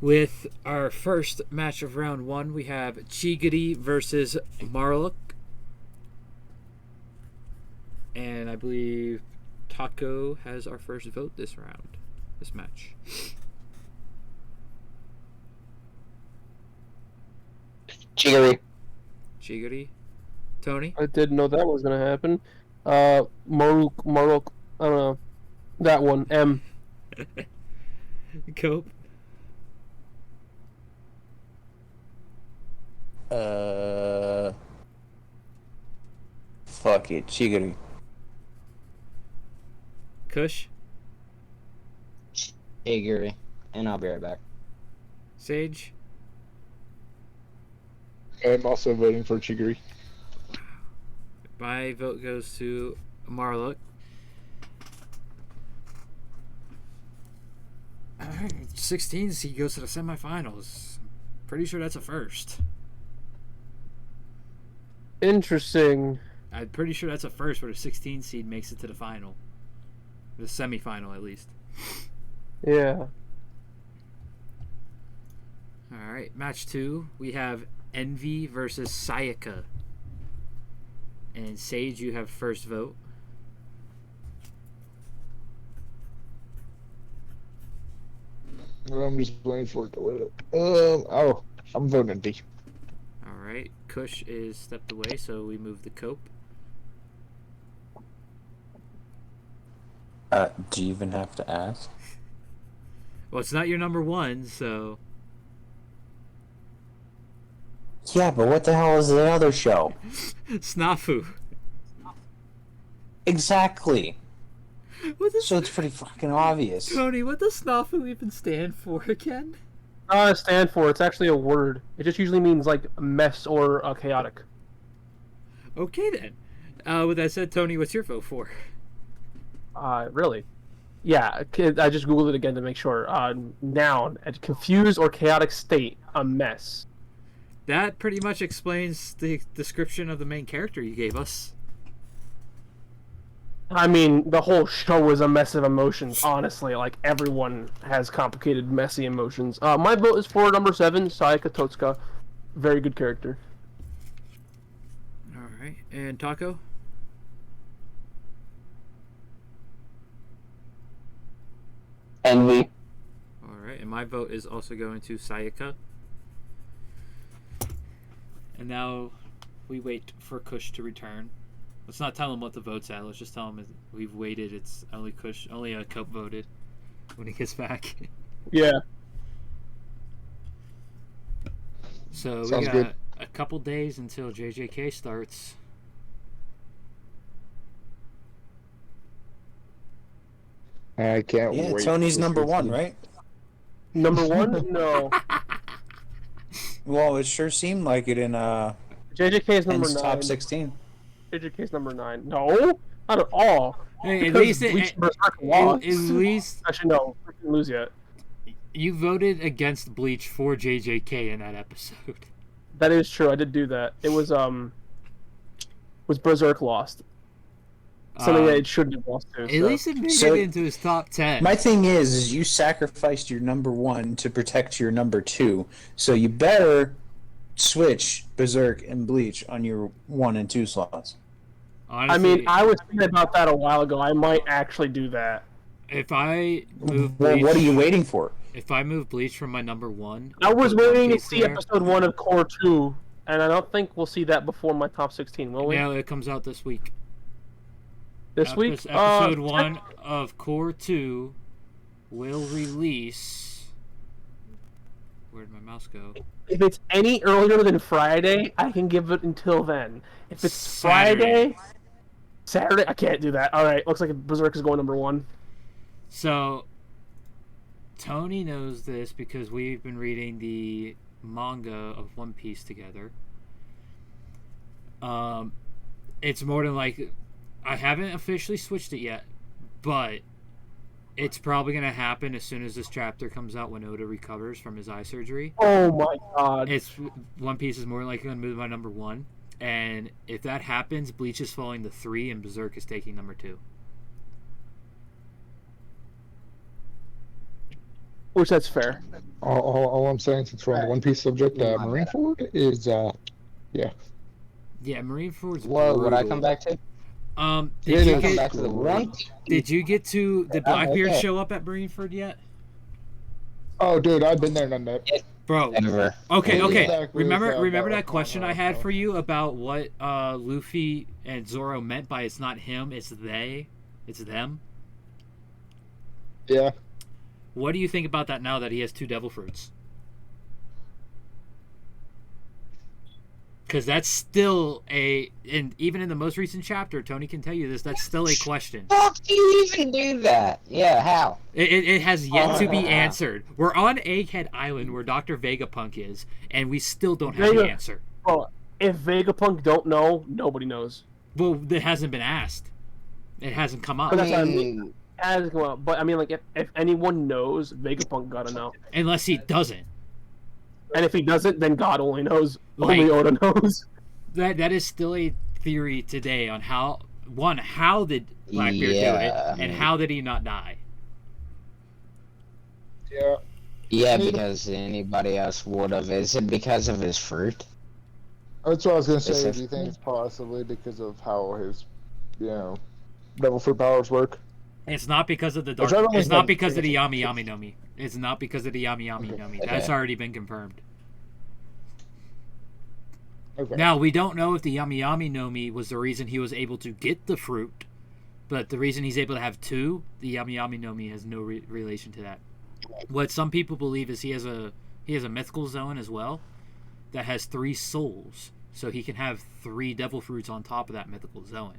with our first match of round 1. We have Chigiri versus Marluk, and I believe Taco has our first vote this match. Chigiri, Tony. I didn't know that was gonna happen. Marluk, I don't know. That one, M. Cope. Fuck it, Chigiri. Kush. Chigiri. And I'll be right back. Sage. I'm also voting for Chigiri. My vote goes to Marluk. Alright, 16 seed goes to the semifinals. Pretty sure that's a first. Interesting. I'm pretty sure that's a first where the 16 seed makes it to the final. The semifinal, at least. Yeah. Alright, match 2. We have Envy versus Sayaka. And Sage, you have first vote. I'm just waiting for it to load up. I'm voting D. Alright, Kush is stepped away, so we move the Cope. Do you even have to ask? Well, it's not your number 1, so... Yeah, but what the hell is the other show? Snafu. Exactly. What does, So it's pretty fucking obvious. Tony, what does Snafu even stand for again? Stand for, it's actually a word. It just usually means like mess or chaotic. Okay then. With that said, Tony, what's your vote for? Really? Yeah, I just googled it again to make sure. Noun, a confused or chaotic state, a mess. That pretty much explains the description of the main character you gave us. I mean, the whole show is a mess of emotions, honestly. Like, everyone has complicated, messy emotions. My vote is for number 7, Sayaka Totsuka. Very good character. Alright, and Taco? Envy. Alright, and my vote is also going to Sayaka. And now we wait for Kush to return. Let's not tell him what the vote's at. Let's just tell him we've waited. It's only Kush, only a Cope voted when he gets back. Yeah. So we Sounds got good. a couple days until JJK starts. I can't Yeah, wait. Tony's for number 16. 1, right? Number 1? No. Well, it sure seemed like it in JJK is number N's 9. top 16. JJK is number 9. No, not at all. Hey, at Because least Bleach Berserk lost. at least Actually, no, we didn't lose yet. you voted against Bleach for JJK in that episode. That is true. I did do that. It was Berserk lost. Something that it shouldn't have lost to. At least it made it into his top 10. My thing is you sacrificed your number 1 to protect your number 2, so you better switch Berserk and Bleach on your 1 and 2 slots. Honestly, I mean, I was thinking about that a while ago. I might actually do that. if I move Bleach, Well, what are you waiting for? If I move Bleach from my number 1, I was put One waiting to Piece see there. episode 1 of Core 2, and I don't think we'll see that before my top 16, will we? No, it comes out this week. This week? Episode 1 of Core 2 will release. Where'd my mouse go? If it's any earlier than Friday, I can give it until then. If it's Saturday. Saturday, I can't do that. All right, looks like Berserk is going number 1. So, Tony knows this because we've been reading the manga of One Piece together. It's more than like I haven't officially switched it yet, but it's probably going to happen as soon as this chapter comes out when Oda recovers from his eye surgery. Oh my god. It's One Piece is more likely going to move my number 1, and if that happens, Bleach is falling to 3 and Berserk is taking number 2. Which that's fair. All I'm saying, since we're on the One Piece subject, Marineford is, yeah. Yeah, Marineford's Whoa, would I brutal. come back to? Did you Come get back to the one? Did you get to the Blackbeard okay. show up at Marineford yet? Oh, dude, I've been there and done that. Bro. Never. Okay. Exactly, Remember about that question I had how- for you about what Luffy and Zoro meant by it's not him, it's they, it's them? Yeah. What do you think about that now that he has 2 devil fruits? Because that's still and even in the most recent chapter, Tony can tell you this, that's still a question. Fuck do you even do that? Yeah, how? It has yet to be answered. We're on Egghead Island where Dr. Vegapunk is, and we still don't have the answer. Well, if Vegapunk don't know, nobody knows. Well, it hasn't been asked. It hasn't come up. But that's what I mean. As well, but I mean, like, if anyone knows, Vegapunk gotta know. Unless he doesn't. And if he doesn't, then God only knows. Like- Only Oda knows. That is still a theory today on how did Blackbeard do Yeah. it, and how did he not die? Yeah. Yeah, because anybody else would have. Is it because of his fruit? That's what I was going to say. Do you Specifically. think it's possibly because of how his, devil fruit powers work? It's not because of the dark. Which I don't It's think not that- because of the Yami Yami no Mi. It's not because of the Yami Yami no Mi. That's Okay. already been confirmed. Okay. Now, we don't know if the Yami Yami no Mi was the reason he was able to get the fruit, but the reason he's able to have 2, the Yami Yami no Mi has no relation to that. What some people believe is he has a mythical zone as well that has 3 souls, so he can have 3 devil fruits on top of that mythical zone.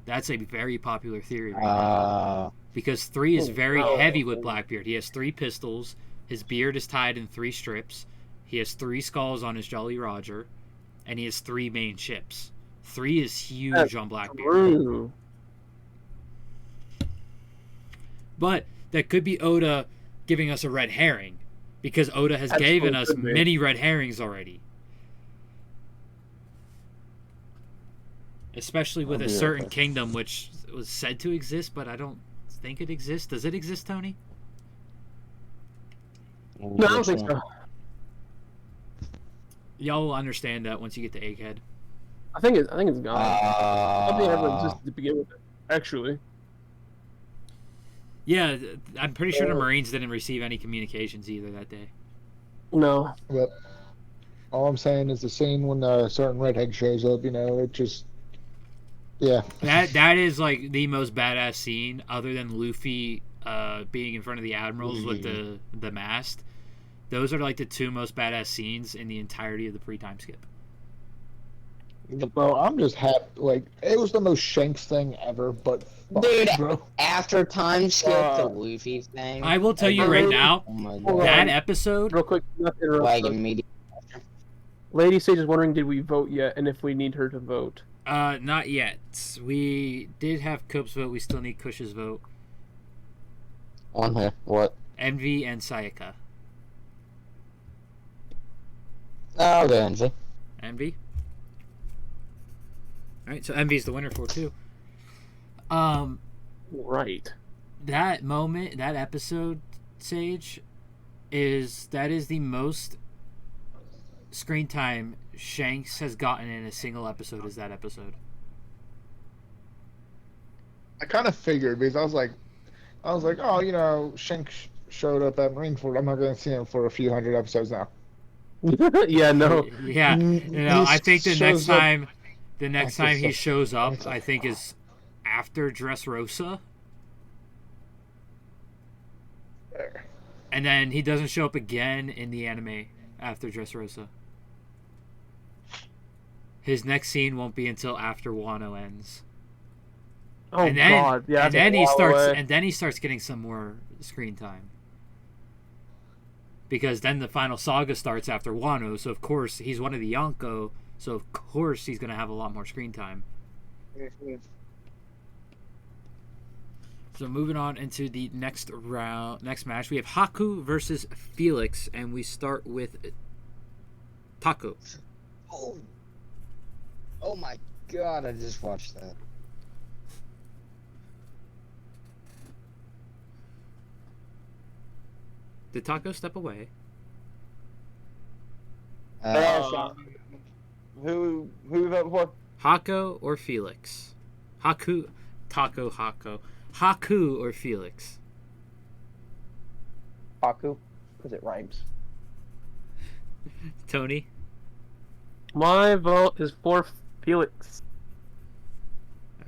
That's a very popular theory right now. Because 3 is very heavy with Blackbeard. He has 3 pistols, his beard is tied in 3 strips, he has 3 skulls on his Jolly Roger, and he has 3 main ships. 3 is huge on Blackbeard. True. But that could be Oda giving us a red herring, because Oda has given us could be. many red herrings already. Especially with a certain kingdom which was said to exist, but I don't think it exists. Does it exist, Tony? No, I don't think so. Y'all will understand that once you get to Egghead. I think it's gone. I don't think it ever Uh, existed to begin with. Actually, Yeah, I'm pretty sure the Marines didn't receive any communications either that day. no. But all I'm saying is the scene when a certain redhead shows up, it just, yeah. That is like the most badass scene, other than Luffy being in front of the admirals with the mast. Those are like the 2 most badass scenes in the entirety of the pre-time skip. Bro, I'm just happy. Like, it was the most Shanks thing ever, but Dude, bro. after time skip the Luffy thing. I will tell you right now, Oh my Hold god. that episode, Real quick, not to interrupt. Like but immediate. Lady Sage is wondering, did we vote yet, and if we need her to vote. not yet. We did have Cope's vote. We still need Kush's vote. On here. What? Envy and Sayaka. Oh, the Envy. Envy. All right, so Envy's the winner for 2. Right. That moment, that episode, Sage, is the most screen time Shanks has gotten in a single episode. Is that episode? I kind of figured because I was like, oh, you know, Shanks showed up at Marineford. I'm not going to see him for a few hundred episodes now. Yeah, no. Yeah, I think the next time he so- shows up, I think is after Dressrosa, There. and then he doesn't show up again in the anime after Dressrosa. His next scene won't be until after Wano ends. Oh and then, God, yeah. and then he starts getting some more screen time. Because then the final saga starts after Wano, so of course he's one of the Yonko, so of course he's gonna have a lot more screen time. So moving on into the next match, we have Haku versus Felix, and we start with Paco. Oh my god, I just watched that. Did Taco step away? Who we voting for? Hako or Felix? Haku or Felix? Paco, because it rhymes. Tony? My vote is for Felix.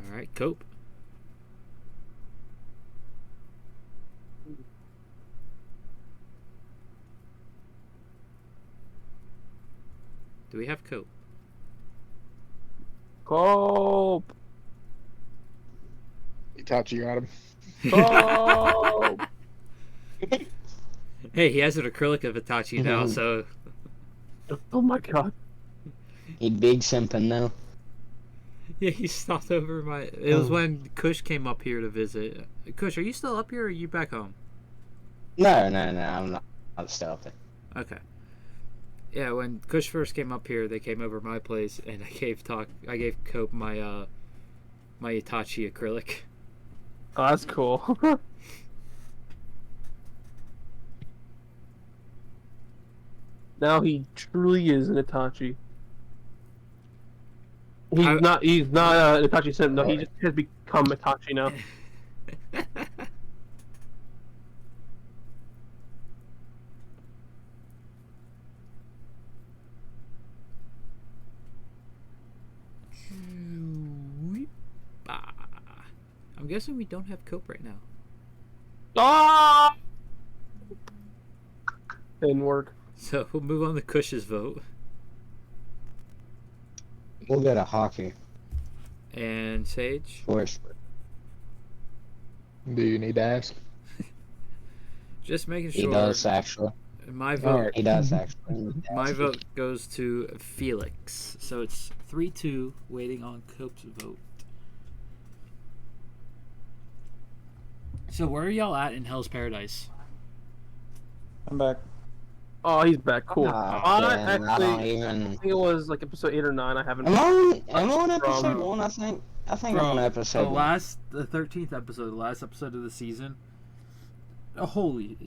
Alright, Cope. Do we have Cope? Cope. Itachi got him. Cope. Hey, he has an acrylic of Itachi now, so... Oh my god. He big simping now. Yeah, he stopped over my... It was when Kush came up here to visit. Kush, are you still up here or are you back home? No, I'm not. I'm still up there. Okay. Yeah, when Kush first came up here, they came over my place, and I gave Cope my my Itachi acrylic. Oh, that's cool. Now he truly is an Itachi. He's not an Itachi simp. No, he just has become Itachi now. I'm guessing we don't have Cope right now. Ah! Didn't work. So we'll move on to Kush's vote. We'll get a hockey. And Sage? Of course. Do you need to ask? Just making sure. He does, actually. My vote. He does, actually. My vote goes to Felix. So it's 3-2, waiting on Cope's vote. So where are y'all at in Hell's Paradise? I'm back. Oh, he's back. Cool. I don't I even... think it was like episode 8 or 9. I haven't. I'm on episode 1, I think. I think I'm on episode 1. The 13th episode, the last episode of the season. Holy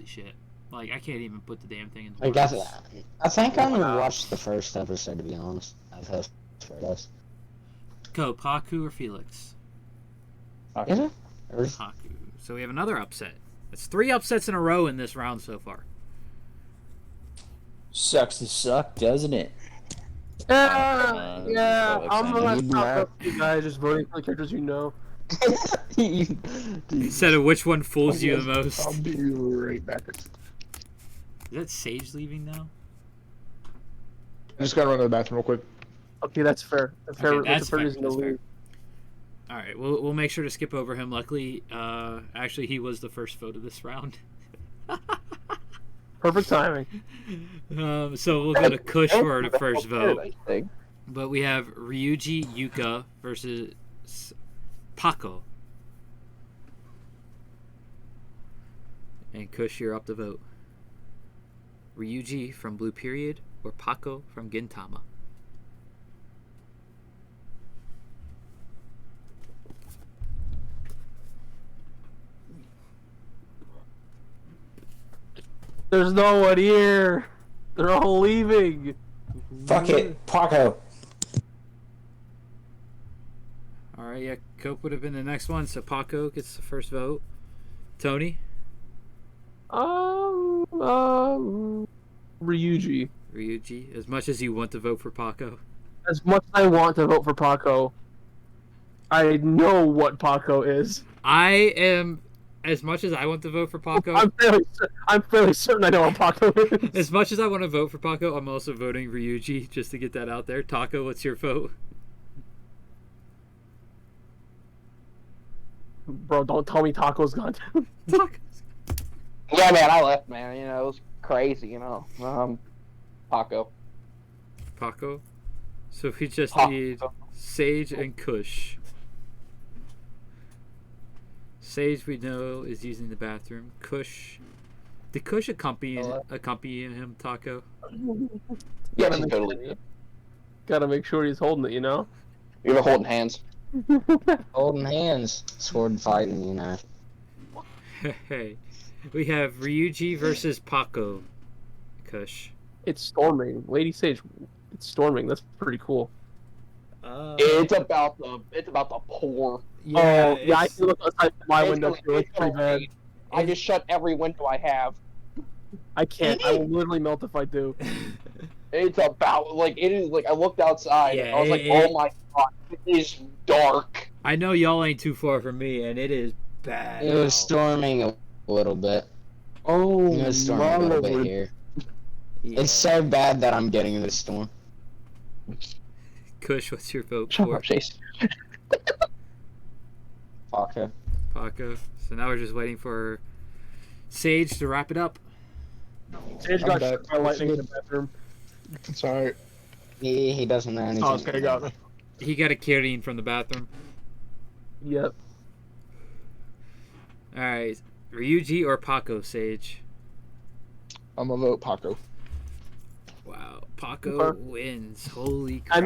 shit! Like I can't even put the damn thing in. I think I only watched the first episode, to be honest. Of Hell's Paradise. Go Paco or Felix? Is it? Haku. So we have another upset. It's 3 upsets in a row in this round so far. Sucks to suck, doesn't it? Yeah. I'm so gonna stop up you guys just voting for the characters you know. Instead of which one fools you the most. I'll be right back. Is that Sage leaving now? I just gotta run to the bathroom real quick. Okay, that's fair. That's Okay, fair. that's That's a fair fair, reason to that's fair. leave. All right, we'll make sure to skip over him. Luckily, actually, he was the first vote of this round. Perfect timing. So we'll go to Kush for the first vote. I think. But we have Ryuji Yuka versus Paco. And Kush, you're up to vote. Ryuji from Blue Period or Paco from Gintama? There's no one here. They're all leaving. Fuck it, Paco. All right, yeah, Cope would have been the next one, so Paco gets the first vote. Tony? Ryuji. Ryuji, as much as you want to vote for Paco. As much as I want to vote for Paco, I know what Paco is. I am, as much as I want to vote for Paco, I'm fairly certain I know what Paco is. as much as I want to vote for Paco, I'm also voting Ryuji, just to get that out there. Taco, what's your vote? Bro, don't tell me Taco's gone. Yeah, man, I left, man. You know, it was crazy, you know. Paco. Paco? So we just Paco. need Sage and Kush. Sage, we know, is using the bathroom. Kush... Did Kush accompany him, Taco? Yeah, he totally did. Gotta make sure he's holding it, you know? We were holding hands. Holding hands, sword fighting, you know. Hey, we have Ryuji versus Paco. Kush. It's storming. Lady Sage, it's storming. That's pretty cool. It's about the poor. Yeah, yeah, I can look outside my window too. It's pretty bad. I just shut every window I have. I can't. I will literally melt if I do. It's about it is I looked outside and I was like, oh my god, it is dark. I know y'all ain't too far from me, and it is bad. It was storming a little bit. Oh, It was storming a little bit here. Yeah. It's so bad that I'm getting the storm. Kush, what's your vote Shut for? up, Chase. Paco. Paco. So now we're just waiting for Sage to wrap it up. Sage I'm got back. struck by lightning in the bathroom. It's alright. He doesn't know anything. Oh, okay, got me. He got a Kirin from the bathroom. Yep. Alright. Ryuji or Paco, Sage? I'm gonna vote Paco. Wow. Paco Okay. wins. Holy crap.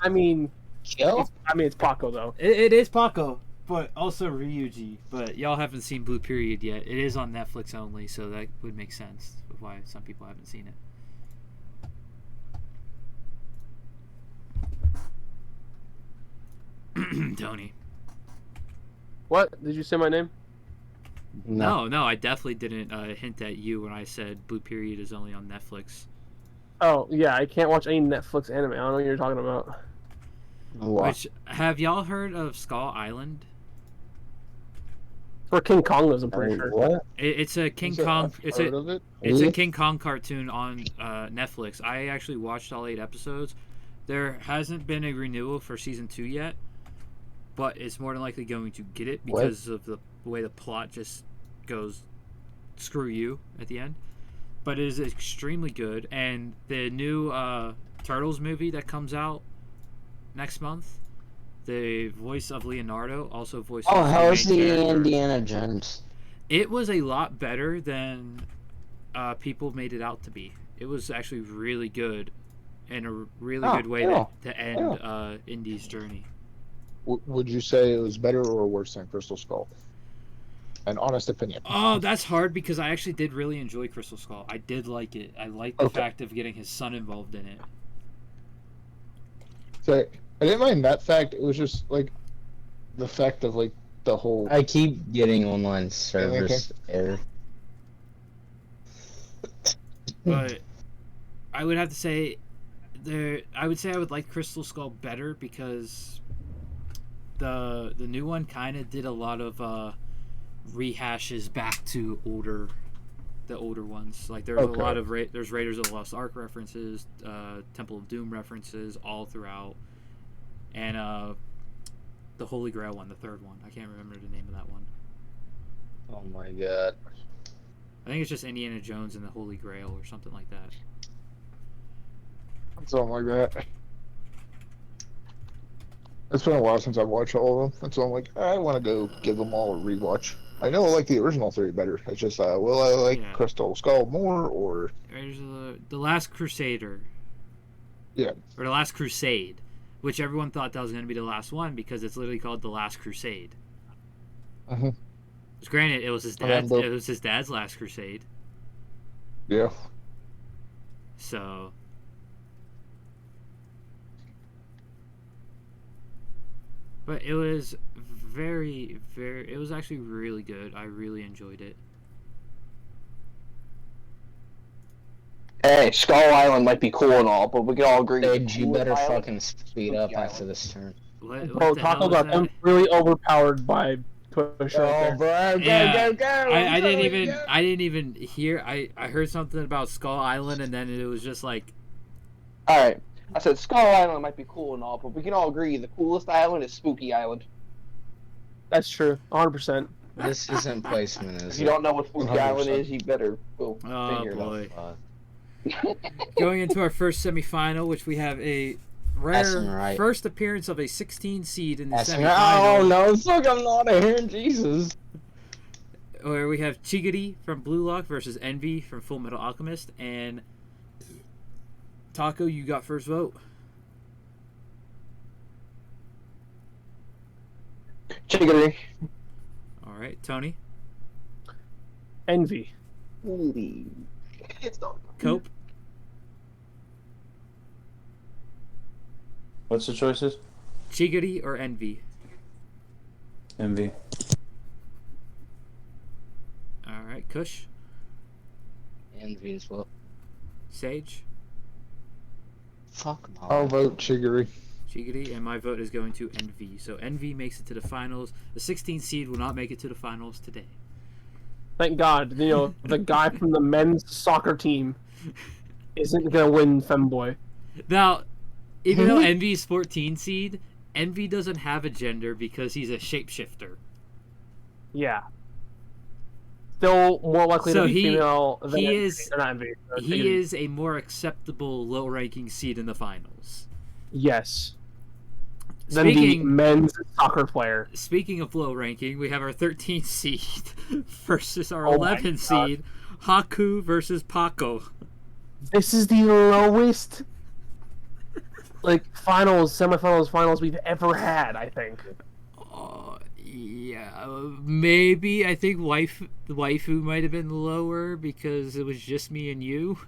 I mean, Kill? it's Paco though. It is Paco, but also Ryuji. But y'all haven't seen Blue Period yet. It is on Netflix only, so that would make sense of why some people haven't seen it. Tony. What? Did you say my name? No, I definitely didn't hint at you when I said Blue Period is only on Netflix. Oh, yeah, I can't watch any Netflix anime. I don't know what you're talking about. What? Which, have y'all heard of Skull Island? Or King Kong lives, I'm pretty sure. What? It's a King Is it- Kong. I've It's heard a of it. It's a Really? King Kong cartoon on Netflix. I actually watched all 8 episodes. There hasn't been a renewal for season 2 yet, but it's more than likely going to get it because of the way the plot just goes screw you at the end. But it is extremely good, and the new Turtles movie that comes out next month, the voice of Leonardo also voices Oh, the how's main the character. Indiana Jones? It was a lot better than people made it out to be. It was actually really good, and a really good way to end Indy's journey. Would you say it was better or worse than Crystal Skull? An honest opinion. Oh, that's hard because I actually did really enjoy Crystal Skull. I did like it. I liked the fact of getting his son involved in it. So I didn't mind that fact. It was just the fact of the whole. I keep getting online service error. But I would have to say I would like Crystal Skull better because the new one kind of did a lot of rehashes back to the older ones. Like there's a lot of there's Raiders of the Lost Ark references, Temple of Doom references all throughout, and the Holy Grail one, the third one. I can't remember the name of that one. Oh my god. I think it's just Indiana Jones and the Holy Grail or something like that. Something like that. It's been a while since I've watched all of them, and so I'm like, I want to go give them all a rewatch. I know I like the original 3 better. It's just, will I like Crystal Skull more, or... There's the Last Crusader. Yeah. Or the Last Crusade, which everyone thought that was going to be the last one because it's literally called the Last Crusade. Uh-huh. Granted, it was his dad's. It was his dad's Last Crusade. Yeah. So. But it was it was actually really good. I really enjoyed it. Hey, Skull Island might be cool and all, but we can all agree. Sage, you better Island, fucking speed up after this turn. What Bro, the hell Taco was got that? really overpowered by Push right there. Bro, Yeah. go! I didn't even hear. I heard something about Skull Island, and then it was just like, Alright. I said Skull Island might be cool and all, but we can all agree the coolest island is Spooky Island. That's true, 100%. This isn't placement, If is you it? don't know what Spooky 100%. Island is, you better go oh figure it out. boy. Uh, Going into our first semifinal, which we have a Passing rare right. first appearance of a 16 seed in the Passing semifinal. oh no, fuck, I'm not here, Jesus. Where we have Chigiri from Blue Lock versus Envy from Full Metal Alchemist, and Taco, you got first vote. Chigiri. All right, Tony, Envy. Cope, What's the choices? Chigiri, or Envy. Envy. All right, Kush, Envy as well. Sage, Fuck no. I'll vote Chigiri. Chigiri, and my vote is going to Envy. So Envy makes it to the finals. The 16 seed will not make it to the finals today. Thank God, you know, the guy from the men's soccer team isn't gonna win FemBoy. Now, even though Envy's 14 seed, Envy doesn't have a gender because he's a shapeshifter. Yeah. Still more likely So to be he- female than he Envy, is- or not Envy. He Chigiri. is a more acceptable low-ranking seed in the finals. Yes. Than the Speaking men's soccer player. speaking of low ranking, we have our 13 seed versus our Oh my 11 God. seed, Haku versus Paco. This is the lowest, like, semifinals we've ever had, I think. Yeah, maybe. I think the waifu might have been lower because it was just me and you.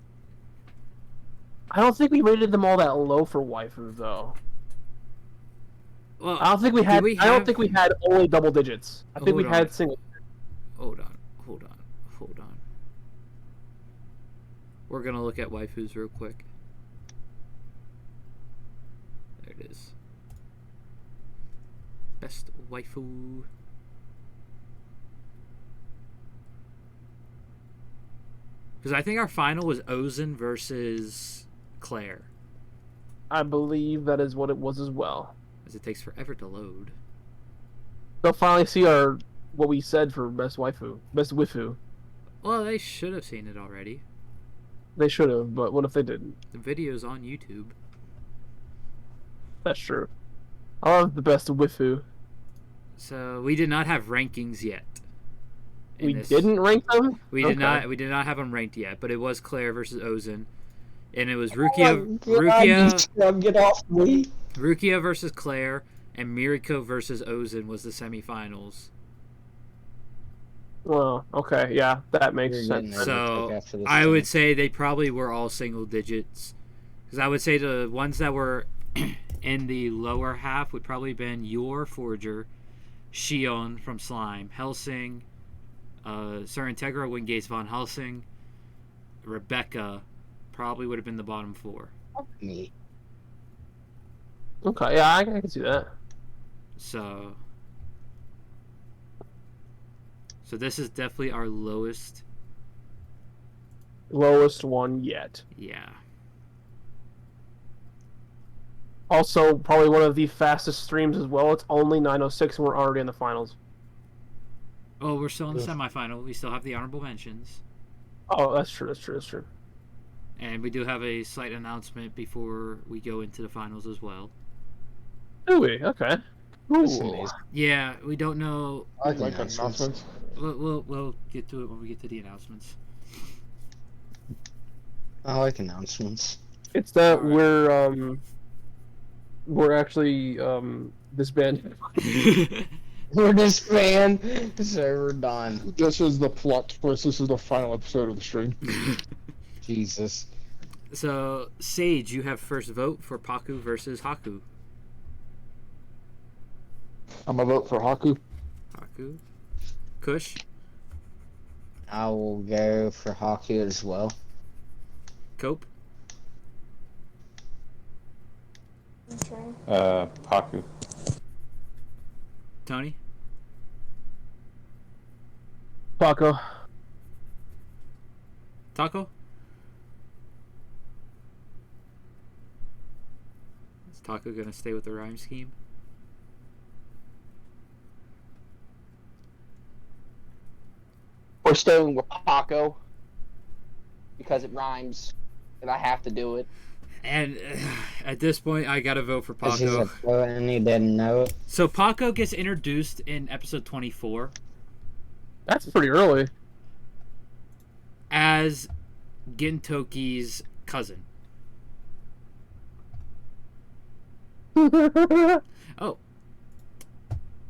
I don't think we rated them all that low for waifu, though. Well, I don't think we had. we I don't have- think we had only double digits. I think we Hold had on. single. Hold on. We're gonna look at waifus real quick. There it is. Best waifu. Because I think our final was Ozen versus Claire. I believe that is what it was as well. As it takes forever to load. They'll finally see what we said for best waifu, best wifu. Well, they should have seen it already. They should have, but what if they didn't? The video's on YouTube. That's true. I love the best wifu. So we did not have rankings yet. in We this. didn't rank them. We Okay. did not. We did not have them ranked yet, but it was Claire versus Ozen, and it was Oh get off me. Rukia versus Claire, and Miriko versus Ozen was the semifinals. Well, okay, yeah, that makes You're sense. getting So after this I turn. would say they probably were all single digits, because I would say the ones that were in the lower half would probably been Your Forger, Shion from Slime, Helsing, Sir Integra, Wingates von Helsing, Rebecca probably would have been the bottom four. me. Okay, yeah, I can see that. So this is definitely our lowest. Lowest one yet. Yeah. Also, probably one of the fastest streams as well. It's only 9:06 and we're already in the finals. Oh, we're still in the semifinal. We still have the honorable mentions. Oh, that's true, that's true, that's true. And we do have a slight announcement before we go into the finals as well. Do we? Okay. Listen, Ooh. these- Yeah, we don't know. I like Announcements. announcements. We'll get to it when we get to the announcements. I like announcements. It's that Alright. we're actually disbanded. We're disband. Server done. This is the plot twist. This is the final episode of the stream. Jesus. So, Sage, you have first vote for Paco versus Haku. I'm gonna vote for Haku. Haku. Kush. I will go for Haku as well. Cope. Paku. Tony. Paco. Taco. Is Taco gonna stay with the rhyme scheme? We're staying with Paco because it rhymes, and I have to do it. And at this point, I gotta vote for This is a Paco. quote and you didn't know it. So Paco gets introduced in episode 24 That's pretty early. as Gintoki's cousin. Oh,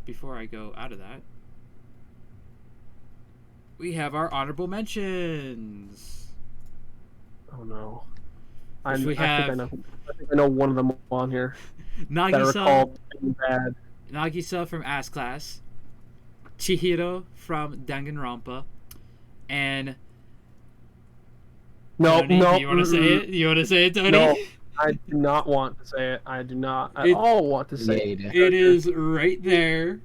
before I go out of that, we have our honorable mentions. Oh no. Which we I think I know one of them on here. That I recall being bad. Nagisa from Ass Class, Chihiro from Danganronpa, and No, Tony, no. you want to say it? You want to say it, Tony? No, I do not want to say it. I do not at all want to say it. It is right there.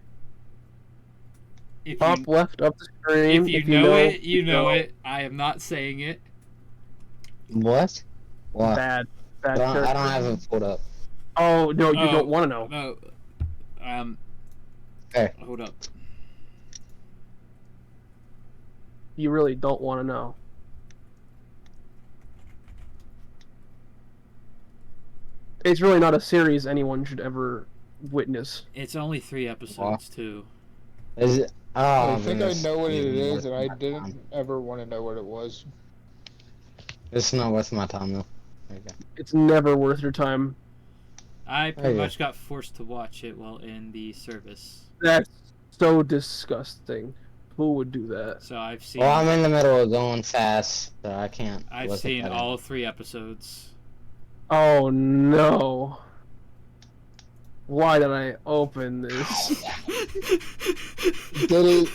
If Top you, left of the screen. if you know it, you know it. I am not saying it. What? What? Bad I character. don't have it pulled up. Oh no, you Oh. don't want to know. No. Hey. Hold up. You really don't want to know. It's really not a series anyone should ever witness. It's only 3 episodes too. Is it? Oh, I think I this know what it is is, and I worth my didn't time. ever want to know what it was. It's not worth my time though. Okay. It's never worth your time. I pretty Okay. much got forced to watch it while in the service, That's so disgusting. Who would do that? so I've seen. Well, I'm in the middle of going fast, so I can't. I've look at seen that. all 3 episodes. Oh no. Why did I open this? Did it?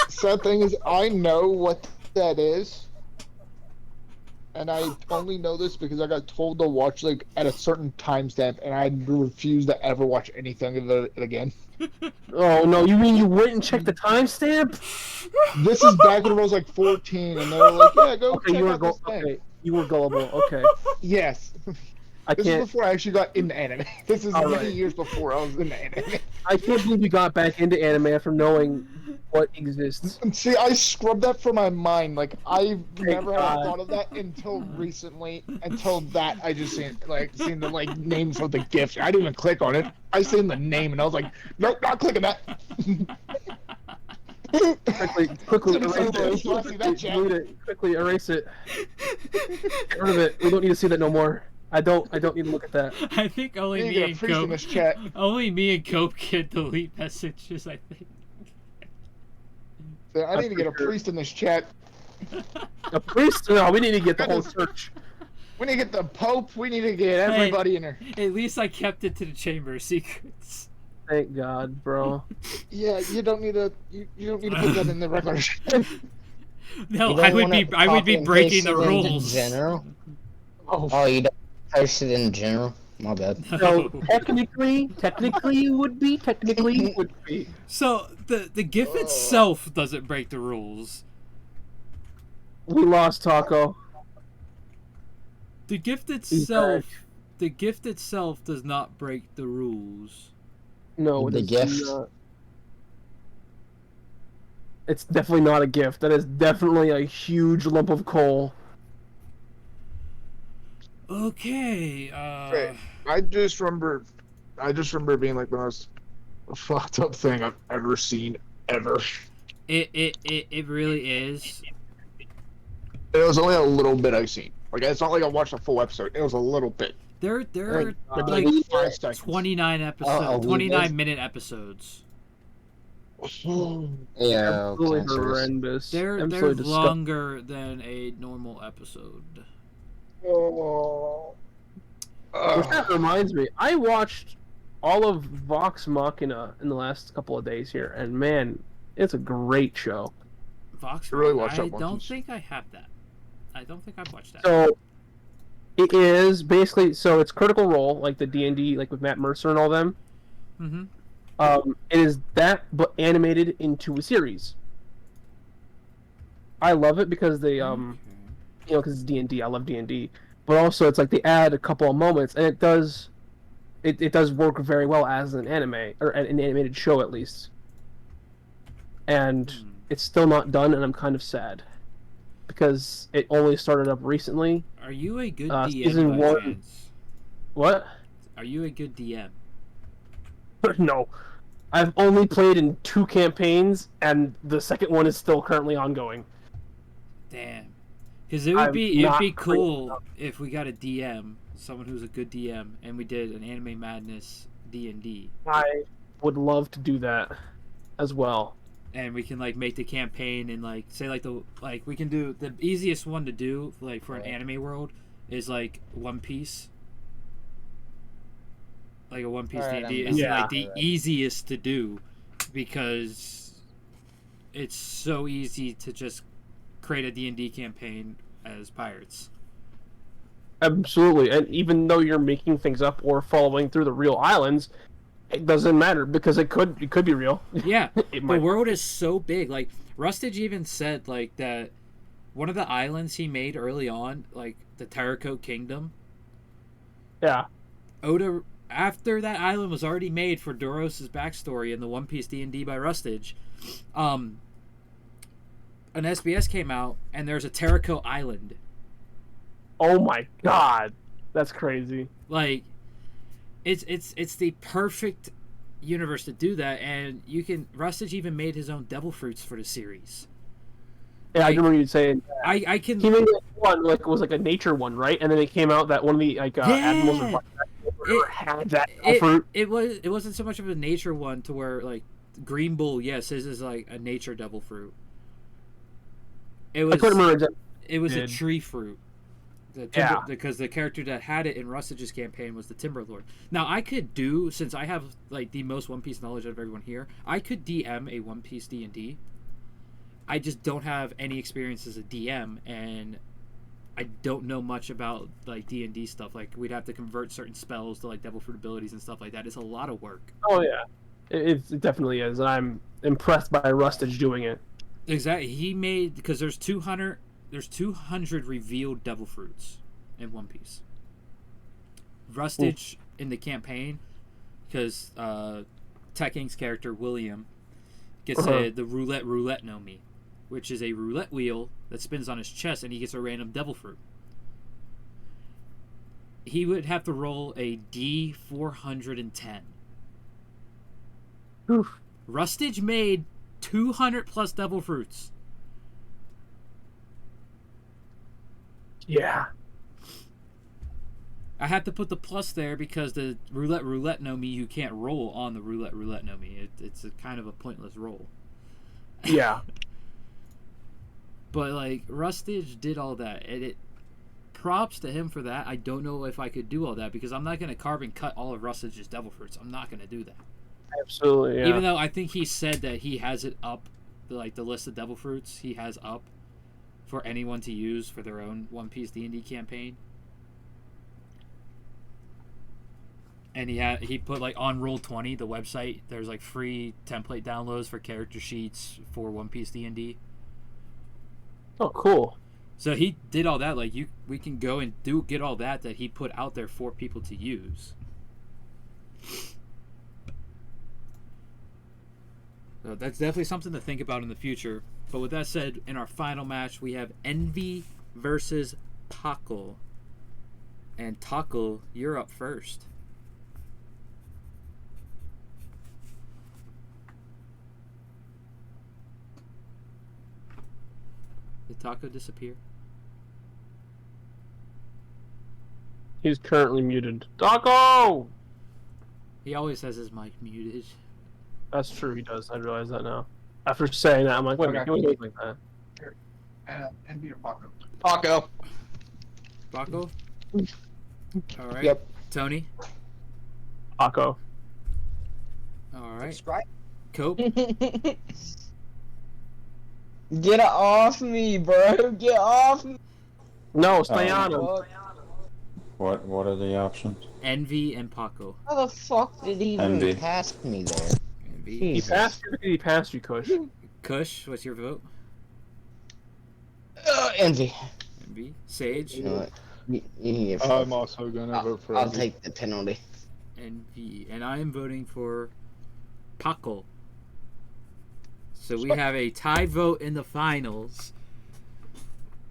Sad thing is, I know what that is, and I only know this because I got told to watch like at a certain timestamp, and I refuse to ever watch anything of it again. Oh no, you mean you went and checked the timestamp? This is back when I was like 14, and they were like, "Yeah, go Okay, check you were out this thing." okay. You were gullible. Okay, Yes, I this is can't. before I actually got into anime. This is All many right. years before I was into anime. I can't believe you got back into anime after knowing what exists. And see, I scrubbed that from my mind. Like I've never had God. thought of that until recently. Until that, I just seen the like names of the gift. I didn't even click on it. I seen the name and I was like, nope, not clicking that. Quickly It's erase so it. close. I see that, Jack. Delete it. Quickly erase it. Get rid of it. We don't need to see that no more. I don't need to look at that. I think only You me get a and priest in Cope. this chat. Only me and Cope can delete messages. I think. I need to get a priest in this chat. A priest? No, we need to get the whole church. We need to get the Pope. We need to get everybody in there. At least I kept it to the Chamber of Secrets. Thank God, bro. Yeah, you don't need to. You don't need to put that in the regular chat. No, You don't I would wanna be. I would copy be and breaking paste the it into rules. General? Oh, Oh, you don't post it in general? My bad. So technically it would be. So the GIF itself doesn't break the rules. We lost Taco. The gift back. itself does not break the rules. No, The it's gift? not. It's definitely not a gift. That is definitely a huge lump of coal. Okay. Right. I just remember being like the most fucked up thing I've ever seen ever. It really is. It was only a little bit I've seen. Like it's not like I watched a full episode. It was a little bit. There are Maybe like 5 seconds. 29 episodes, we 29 did. minute episodes. Yeah, Absolutely cancers. horrendous. They're Absolutely disgusting. longer than a normal episode. Which that reminds me, I watched all of Vox Machina in the last couple of days here, and man, it's a great show. Vox. You really watched that I One don't Piece? think I have that. I don't think I've watched that. So it is basically it's Critical Role, like the D&D, like with Matt Mercer and all them. Mm-hmm. It is that, but animated into a series. I love it because they because it's D&D. I love D&D, but also it's like they add a couple of moments, and it does work very well as an anime or an animated show at least. And it's still not done, and I'm kind of sad because it only started up recently. Are you a good DM season by 1. chance? What? Are you a good DM? No. I've only played in 2 campaigns, and the second one is still currently ongoing. Damn. Because it'd be not cool if we got a DM, someone who's a good DM, and we did an Anime Madness D&D. I would love to do that as well. And we can like make the campaign and like say like we can do the easiest one to do like for an anime world is like One Piece. Like a One Piece D&D is like the easiest to do because it's so easy to just create a D&D campaign as pirates. Absolutely, and even though you're making things up or following through the real islands, it doesn't matter because it could be real. Yeah, The the world is so big. Like Rustage even said like that one of the islands he made early on, like the Terracote Kingdom. Yeah. Oda, after that island was already made for Doros' backstory in the One Piece D&D by Rustage, an SBS came out and there's a Terracote Island. Oh my god, that's crazy. Like, it's the perfect universe to do that, and you can. Rustage even made his own devil fruits for the series. Yeah, I remember you saying. I can. He made one like was like a nature one, right? And then it came out that one of the like admirals had that fruit. It wasn't so much of a nature one to where like Green Bull. Yes, his is like a nature devil fruit. It was. I couldn't remember exactly. It was a tree fruit. Because the character that had it in Rustage's campaign was the Timber Lord. Now I could do, since I have like the most One Piece knowledge out of everyone here, I could DM a One Piece D&D. I just don't have any experience as a DM, and I don't know much about like D&D stuff. Like we'd have to convert certain spells to like devil fruit abilities and stuff like that. It's a lot of work. Oh yeah, it definitely is, and I'm impressed by Rustage doing it. Exactly, he made because there's 200 revealed devil fruits in One Piece. Rustage in the campaign, because Tekking's character William gets the roulette no mi, which is a roulette wheel that spins on his chest, and he gets a random devil fruit. He would have to roll a D410. Oof. Rustage made 200 plus devil fruits. Yeah. I have to put the plus there because the roulette no mi, you can't roll on the roulette no mi. It's a kind of a pointless roll. Yeah. But like Rustage did all that, and it props to him for that. I don't know if I could do all that because I'm not going to carve and cut all of Rustage's devil fruits. I'm not going to do that. Absolutely. Yeah. Even though I think he said that he has it up, like the list of devil fruits he has up for anyone to use for their own One Piece D&D campaign. And he put like on Roll20, the website, there's like free template downloads for character sheets for One Piece D&D. Oh, cool. So he did all that. Like we can go and get all that he put out there for people to use. So that's definitely something to think about in the future. But with that said, in our final match, we have Envy versus Paco. And Taco, you're up first. Did Taco disappear? He's currently muted. Taco! He always has his mic muted. That's true. He does. I realize that now. After saying that, I'm like, wait a minute, can we do it like that? Envy or Paco? Paco. Paco? Alright. Yep. Tony? Paco. Alright. Right. Cope? Get off me, bro. Get off me. No, stay on him. What are the options? Envy and Paco. How the fuck did he even Envy. pass me there? Envy. He Jesus. passed you. He passed you, Kush. Kush, what's your vote? Envy. Envy. Sage? You know what? You I'm also gonna vote for I'll Envy. take the penalty. Envy. And I am voting for Paco. So we have a tie vote in the finals.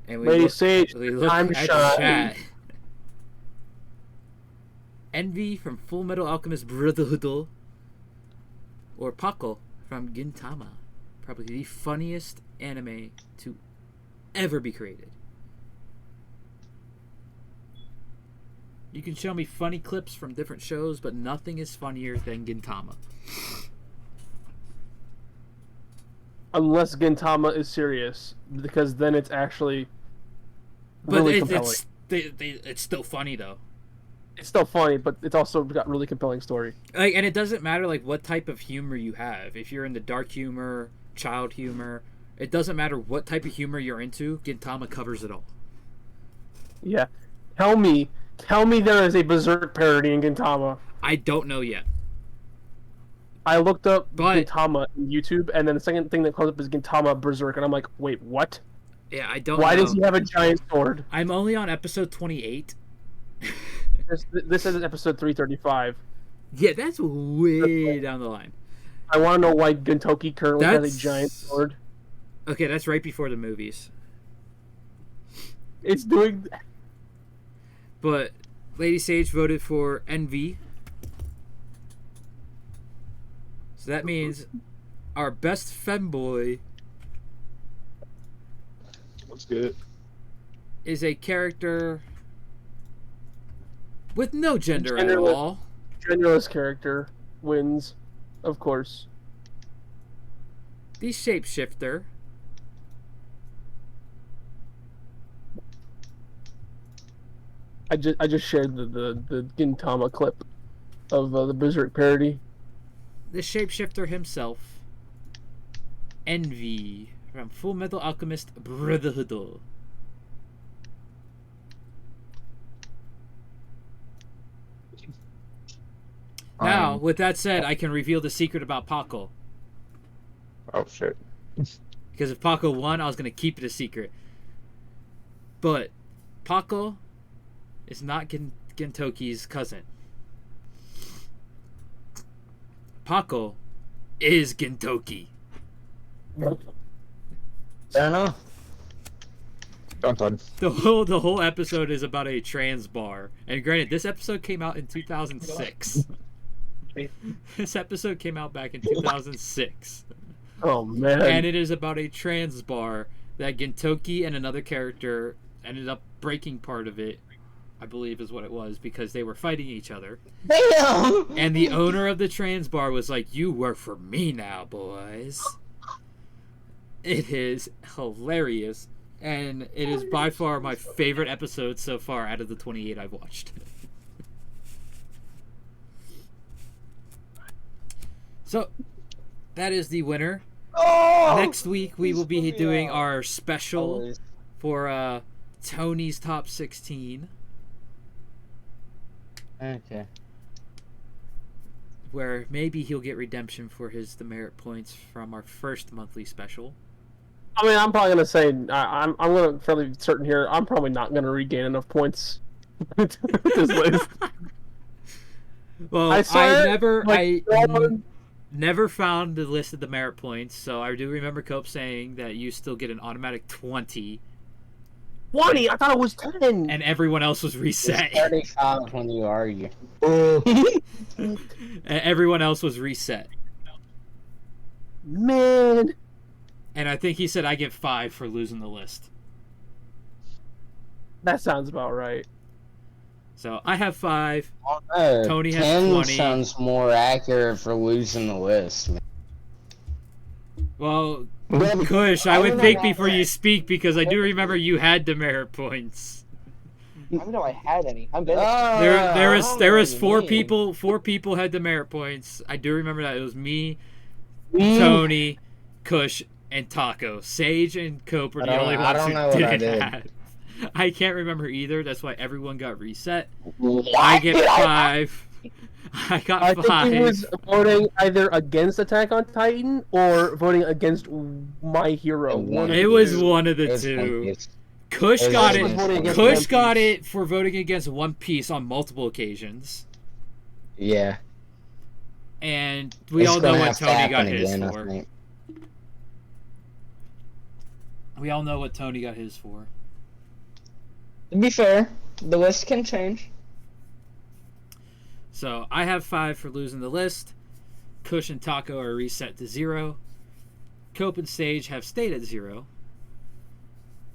And we Lady look, Sage, we look time at shot. chat. Envy from Full Metal Alchemist Brotherhood, or Paco from Gintama, probably the funniest anime to ever be created. You can show me funny clips from different shows, but nothing is funnier than Gintama. Unless Gintama is serious, because then it's actually But really compelling. it's still funny though. It's still funny, but it's also got really compelling story. Like, and it doesn't matter like what type of humor you have. If you're into dark humor, child humor, it doesn't matter what type of humor you're into. Gintama covers it all. Yeah. Tell me there is a Berserk parody in Gintama. I don't know yet. I looked up But- Gintama on YouTube, and then the second thing that comes up is Gintama Berserk, and I'm like, wait, what? Yeah, I don't Why know. does he have a giant sword? I'm only on episode 28. This is episode 335. Yeah, that's way down the line. I want to know why Gintoki currently has That's- a giant sword. Okay, that's right before the movies. It's doing... But Lady Sage voted for Envy. So that means our best femboy Let's get it. is a character with no gender at Genderless. all. genderless character wins, of course. The shapeshifter. I just shared the Gintama clip of the Berserk parody. The shapeshifter himself. Envy from Full Metal Alchemist Brotherhood. Now, with that said, I can reveal the secret about Paco. Oh shit. Because if Paco won, I was going to keep it a secret. But Paco is not Gintoki's cousin. Paco is Gintoki. Fair enough. Dun. The whole episode is about a trans bar. And granted, this episode came out in 2006. This episode came out back in 2006. Oh man! And it is about a trans bar that Gintoki and another character ended up breaking part of it, I believe is what it was, because they were fighting each other. Damn! And the owner of the trans bar was like, "You work for me now, boys." It is hilarious, and it is by far my favorite episode so far out of the 28 I've watched. So, that is the winner. Oh! Next week we will be doing our Oh, special for Tony's Top 16, Okay. where maybe he'll get redemption for his demerit points from our first monthly special. I mean, I'm probably gonna say I'm gonna fairly certain here. I'm probably not gonna regain enough points with this list. Well, I I, swear, never, like, never found the list of demerit points, so I do remember Cope saying that you still get an automatic 20, 20. I thought it was 10. and everyone else was reset. 35 when you argue. And everyone else was reset. Man, And I think he said I get 5 for losing the list. that sounds about right. So I have 5. Oh, Tony has 10 20. sounds more accurate for losing the list. Man. Well, Well, Kush, I I would don't know think why before you that- speak because I do remember you had demerit points. I don't know I had any. I'm been There was four me. people. Four people had demerit points. I do remember that. It was me, Me? Tony, Kush, and Taco. Sage and Cope were the only I ones don't who know what I didn't did. have. I can't remember either. That's why everyone got reset. What? I get 5. I got I 5. think he was voting either against Attack on Titan or voting against My Hero. One of It the was two. one of the It was One two. Piece. Kush It was got One it. Piece. voting against Kush One got Piece. it for voting against One Piece on multiple occasions. Yeah. And we It's all know gonna what have to Tony got happen his again, I for. think. We all know what Tony got his for. To be fair, the list can change. So I have 5 for losing the list. Kush and Taco are reset to 0. Cope and Sage have stayed at 0.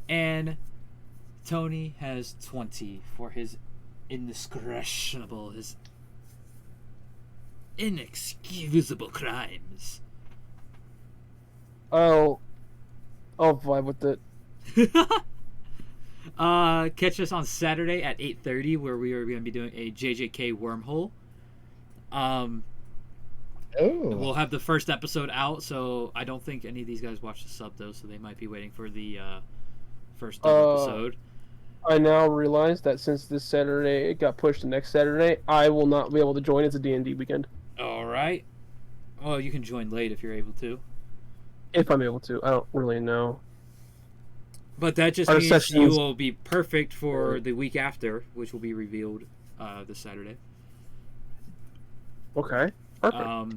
And Tony has 20 for his indiscretionable, his inexcusable crimes. Oh, I'll vibe with it. Catch us on Saturday at 8:30 where we are going to be doing a JJK wormhole. We'll have the first episode out, so I don't think any of these guys watch the sub though, so they might be waiting for the first episode. I now realize that since this Saturday it got pushed to next Saturday, I will not be able to join. It's a D&D weekend. All right. Well, you can join late if you're able to. If I'm able to. I don't really know. But that just Our means sessions- you will be perfect for the week after, which will be revealed this Saturday. Okay. Perfect.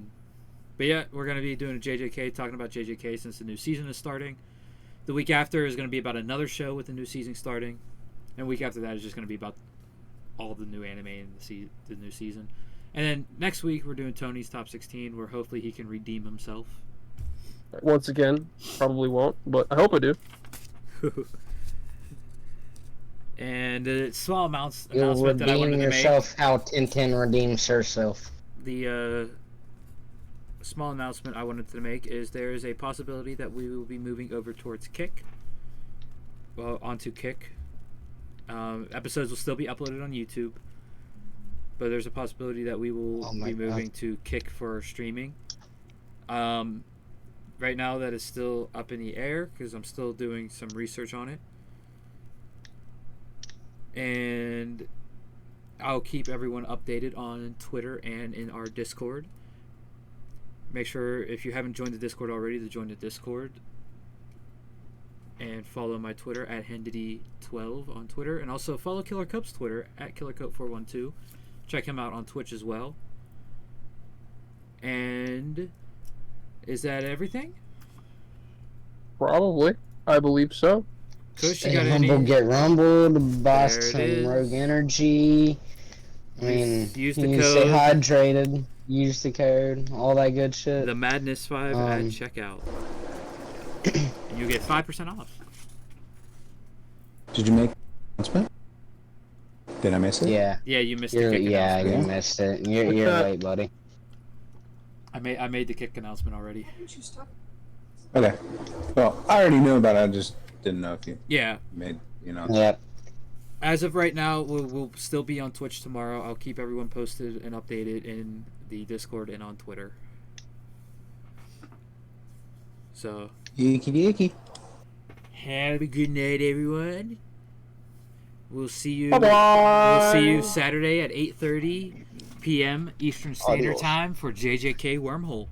But yeah, we're going to be doing a JJK, talking about JJK since the new season is starting. The week after is going to be about another show with the new season starting. And the week after that is just going to be about all the new anime in the new season. And then next week we're doing Tony's Top 16, where hopefully he can redeem himself. Once again, probably won't, but I hope I do. And the small You'll announcement that I wanted redeem to make. yourself how Tintin redeems herself. The small announcement I wanted to make is there is a possibility that we will be moving over towards Kick. Well, onto Kick. Episodes will still be uploaded on YouTube, but there's a possibility that we will be moving to Kick for streaming. Right now that is still up in the air because I'm still doing some research on it. And I'll keep everyone updated on Twitter and in our Discord. Make sure, if you haven't joined the Discord already, to join the Discord. And follow my Twitter at Hendity12 on Twitter. And also follow Killer Cope's Twitter at KillerCope412. Check him out on Twitch as well. And is that everything? Probably. I believe so. Kush, you Stay got humble, any? get rumbled, buy There it some is. rogue energy. I mean, Use you the need to stay code. hydrated, use the code, all that good shit. The Madness 5 at checkout. And you get 5% off. Did you make an announcement? Did I miss it? Yeah. Yeah, you missed You're, the Kick yeah, you announcement. missed it. You're late, buddy. I made the Kick announcement already. Okay. Well, I already knew about it. I just didn't know if you Yeah. made, Yep. As of right now, we'll still be on Twitch tomorrow. I'll keep everyone posted and updated in the Discord and on Twitter. So, Yeeky yeeky. have a good night, everyone. We'll see you. Bye-bye. We'll see you Saturday at 8:30 p.m. Eastern Standard Adios. Time for JJK Wormhole.